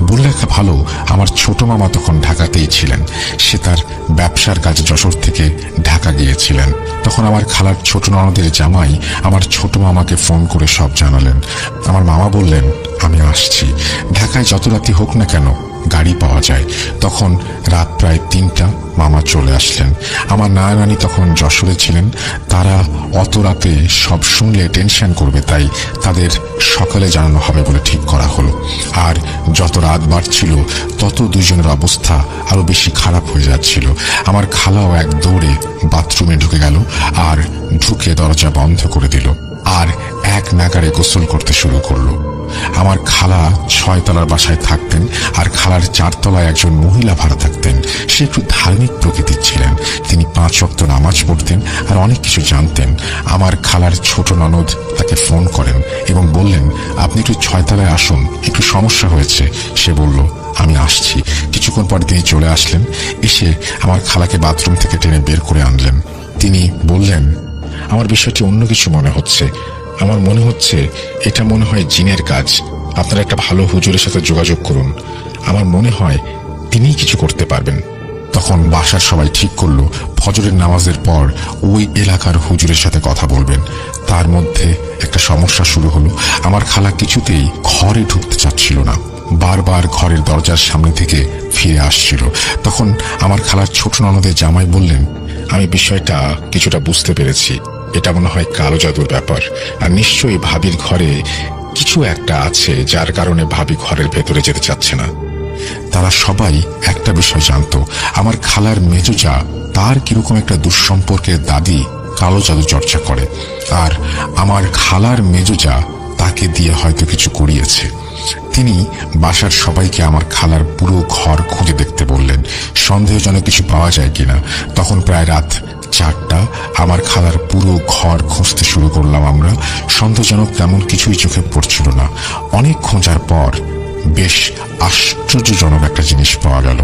বলে রাখা ভালো, আমার ছোট মামা তখন ঢাকাতেই ছিলেন। সে তার ব্যবসার কাজে যশোর থেকে ঢাকা গিয়েছিলেন। তখন আমার খালার ছোট ননদের জামাই আমার ছোট মামাকে ফোন করে সব জানালেন। আমার মামা বললেন আমি আসছি। ঢাকায় যত রাতি হোক না কেন গাড়ি পাওয়া যায়। তখন রাত প্রায় 3টা। মামা চলে আসলেন। আমার নানা নানি তখন যশোরে ছিলেন। তারা অত রাতে সব শুনলে টেনশন করবে, তাই তাদের সকালে জানানো হবে বলে ঠিক করা হলো। আর যত রাত বাড়ছিল তত দুজনের অবস্থা আরো বেশি খারাপ হয়ে যাচ্ছিল। আমার খালাও এক দৌড়ে বাথরুমে ঢুকে গেল আর ঢুকে দরজা বন্ধ করে দিল আর এক নাগাড়ে গোসল করতে শুরু করলো। আমার খালা 6 তলার বাসায় থাকতেন আর খালার 4 তলায় একজন মহিলা ভাড়া থাকতেন। সে একটু ধার্মিক প্রকৃতির ছিলেন। তিনি 5 ওয়াক্ত নামাজ পড়তেন আর অনেক কিছু জানতেন। আমার খালার ছোট ননদ তাকে ফোন করেন এবং বললেন আপনি একটু 6 তলায় আসুন, একটু সমস্যা হয়েছে। সে বলল আমি আসছি। কিছুক্ষণ পর তিনি চলে আসলেন। এসে আমার খালাকে বাথরুম থেকে টেনে বের করে আনলেন। তিনি বললেন আমার বিষয়টি অন্য কিছু মনে হচ্ছে। আমার মনে হচ্ছে এটা মনে হয় জিনের কাজ। আপনারা একটা ভালো হুজুরের সাথে যোগাযোগ করুন। আমার মনে হয় তিনিই কিছু করতে পারবেন। তখন বাসার সবাই ঠিক করলো ফজরের নামাজের পর ওই এলাকার হুজুরের সাথে কথা বলবেন। তার মধ্যে একটা সমস্যা শুরু হলো। আমার খালা কিছুতেই ঘরে ঢুকতে চাচ্ছিল না। বারবার ঘরের দরজার সামনে থেকে ফিরে আসছিল। তখন আমার খালার ছোট ননদের জামাই বললেন আমি বিষয়টা কিছুটা বুঝতে পেরেছি। এটা মনে হয় কালো জাদুর ব্যাপার। আর নিশ্চয়ই ভাবির ঘরে কিছু একটা আছে যার কারণে ভাবি ঘরের ভেতরে যেতে চাচ্ছে না। তারা সবাই একটা বিষয় জানতো, আমার খালার মেজোজা তার কিরকম একটা দুঃসম্পর্কের দাদি কালো জাদু চর্চা করে। আর আমার খালার মেজোজা তাকে দিয়ে হয়তো কিছু করিয়েছে। তিনি বাসার সবাইকে আমার খালার পুরো ঘর খুঁজে দেখতে বললেন, সন্দেহজনক কিছু পাওয়া যায় কিনা। তখন প্রায় রাত 4টা। আমার খালার পুরো ঘর খুঁজতে শুরু করলাম আমরা। সন্দেহজনক তেমন কিছুই চোখে পড়ছিল না। অনেক খোঁজার পর বেশ আশ্চর্যজনক একটা জিনিস পাওয়া গেল।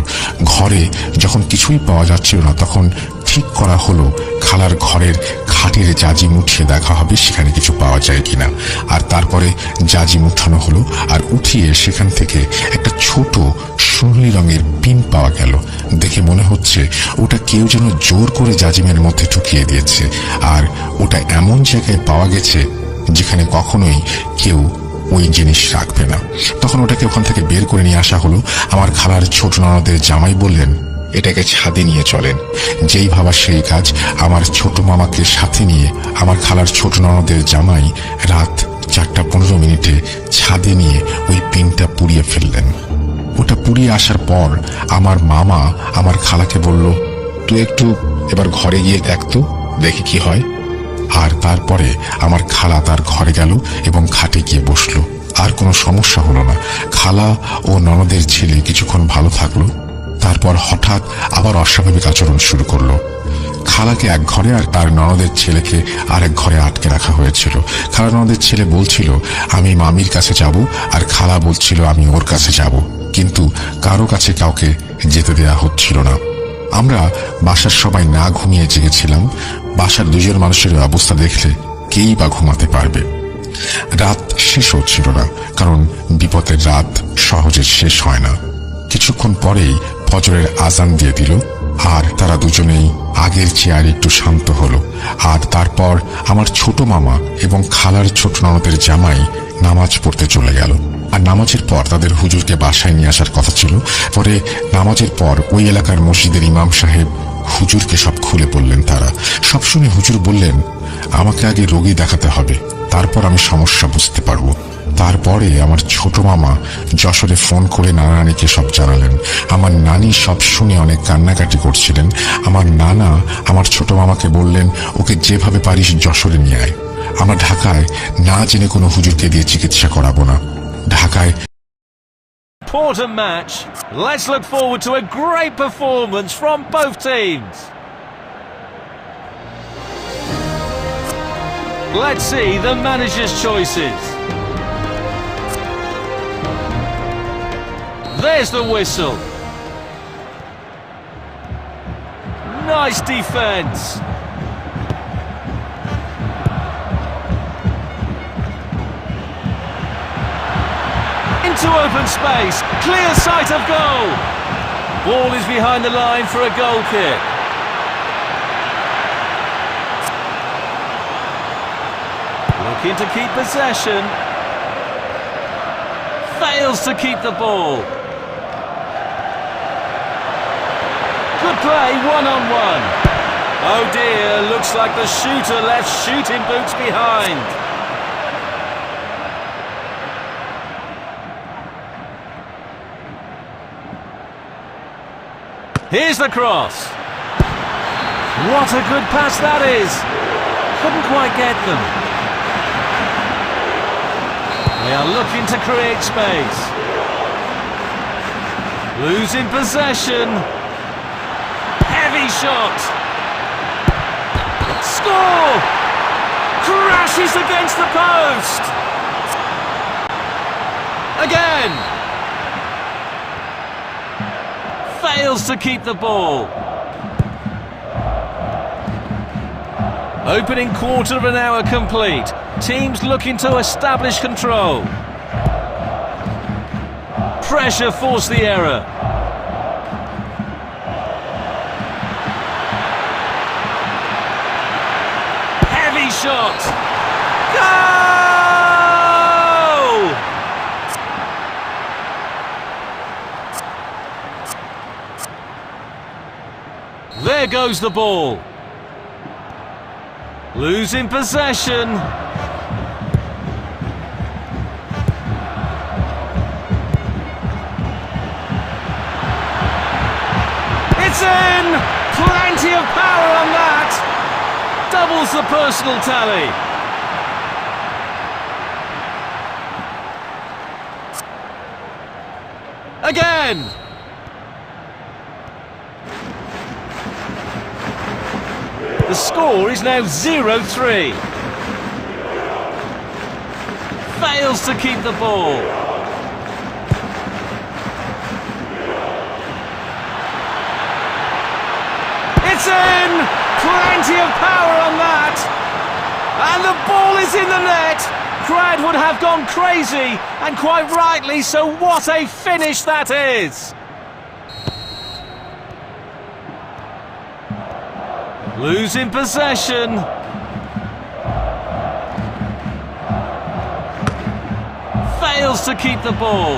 ঘরে যখন কিছুই পাওয়া যাচ্ছিল না তখন ঠিক করা হলো খালার ঘরের খাটের জাজিম উঠিয়ে দেখা হবে সেখানে কিছু পাওয়া যায় কিনা। আর তারপরে জাজিম উঠানো হলো আর উঠিয়ে সেখান থেকে একটা ছোট সোনালী রঙের পিন পাওয়া গেল। দেখে মনে হচ্ছে ওটা কেউ যেন জোর করে জাজিমের মধ্যে ঢুকিয়ে দিয়েছে। আর ওটা এমন জায়গায় পাওয়া গেছে যেখানে কখনোই কেউ ওই জিনিস রাখবে না। তখন ওটাকে ওখান থেকে বের করে নিয়ে আসা হলো। আমার খালার ছোট ননদের জামাই বললেন এটাকে ছাদে নিয়ে চলেন। যেই ভাবা সেই কাজ। আমার ছোট মামাকে সাথে নিয়ে আমার খালার ছোট ননদের জামাই রাত 4:15 ছাদে নিয়ে ওই পিনটা পুড়িয়ে ফেললেন। ওটা পুড়িয়ে আসার পর আমার মামা আমার খালাকে বলল তুই একটু এবার ঘরে গিয়ে দেখতো, দেখি কি হয়। আর তারপরে আমার খালা তার ঘরে গেল এবং খাটে গিয়ে বসলো। আর কোনো সমস্যা হলো না। খালা ও ননদের ছেলে কিছুক্ষণ ভালো থাকলো। তারপর হঠাৎ আবার অস্বাভাবিক আচরণ শুরু করলো। খালাকে এক ঘরে আর তার ননদের ছেলেকে আরেক ঘরে আটকে রাখা হয়েছিল। খালা ননদের ছেলে বলছিল আমি মামির কাছে যাব, আর খালা বলছিল আমি ওর কাছে যাব, কিন্তু কারো কাছে কাউকে যেতে দেয়া হচ্ছিল না। আমরা বাসার সবাই না ঘুমিয়ে জেগেছিলাম। বাসার দুজন মানুষের অবস্থা দেখলে কেই বা ঘুমাতে পারবে। রাত শেষ হচ্ছিল না, কারণ বিপদের রাত সহজে শেষ হয় না। কিছুক্ষণ পরেই ফজরের আজান দিয়ে দিল, আর তারা দুজনেই আগের চেয়ে একটু শান্ত হলো। আর তারপর আমার ছোট মামা এবং খালার ছোট ননদের জামাই নামাজ পড়তে চলে গেল। আর নামাজের পর তাদের হুজুরকে বাসায় নিয়ে আসার কথা ছিল। পরে নামাজের পর ওই এলাকার মসজিদের ইমাম সাহেব হুজুরকে সব খুলে বললেন। তারা সব শুনে হুজুর বললেন, আমাকে আগে রোগী দেখাতে হবে, তারপর আমি সমস্যা বুঝতে পারবো। তারপরে আমার ছোট মামা যশোরে ফোন করে নানা নানিকে সব জানালেন। আমার নানি সব শুনে অনেক কান্নাকাটি করছিলেন। আমার নানা আমার ছোট মামাকে বললেন, ওকে যেভাবে পারিস যশোরে নিয়ে আয়। আমরা ঢাকায় না জেনে কোনো হুজুরকে দিয়ে চিকিৎসা করাবো না। ঢাকায় Important match. Let's look forward to a great performance from both teams. Let's see the manager's choices. There's the whistle. Nice defence. Into open space. Clear sight of goal. Ball is behind the line for a goal kick. Looking to keep possession. Fails to keep the ball. Good play, one-on-one. Oh dear, looks like the shooter left shooting boots behind. Here's the cross. What a good pass that is. Couldn't quite get them. They are looking to create space. Losing possession. Heavy shot. Score! Crashes against the post. Again. Fails to keep the ball. Opening quarter of an hour complete. Teams looking to establish control. Pressure forced the error. Heavy shot. Goal! There goes the ball. Losing possession. It's in! Plenty of power on that! Doubles the personal tally. Again! The score is now 0-3. Fails to keep the ball. It's in! Plenty of power on that! And the ball is in the net! Crowd would have gone crazy, and quite rightly, so what a finish that is! Losing possession. Fails to keep the ball.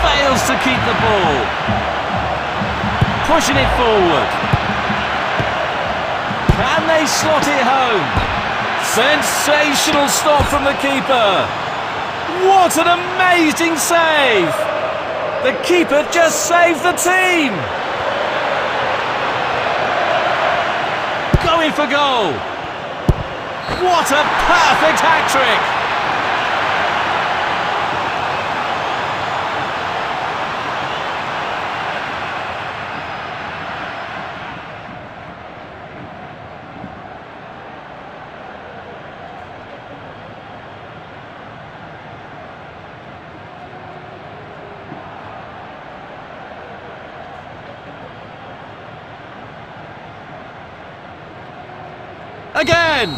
Fails to keep the ball. Pushing it forward. Can they slot it home? Sensational stop from the keeper. What an amazing save! The keeper just saved the team. Going for goal. What a perfect hat-trick. Again!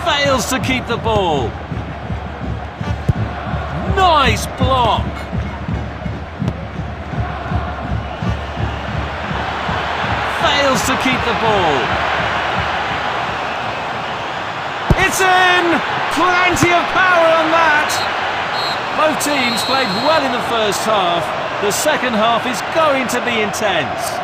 Fails to keep the ball. Nice block. Fails to keep the ball. It's in! Plenty of power on that. Both teams played well in the first half. The second half is going to be intense.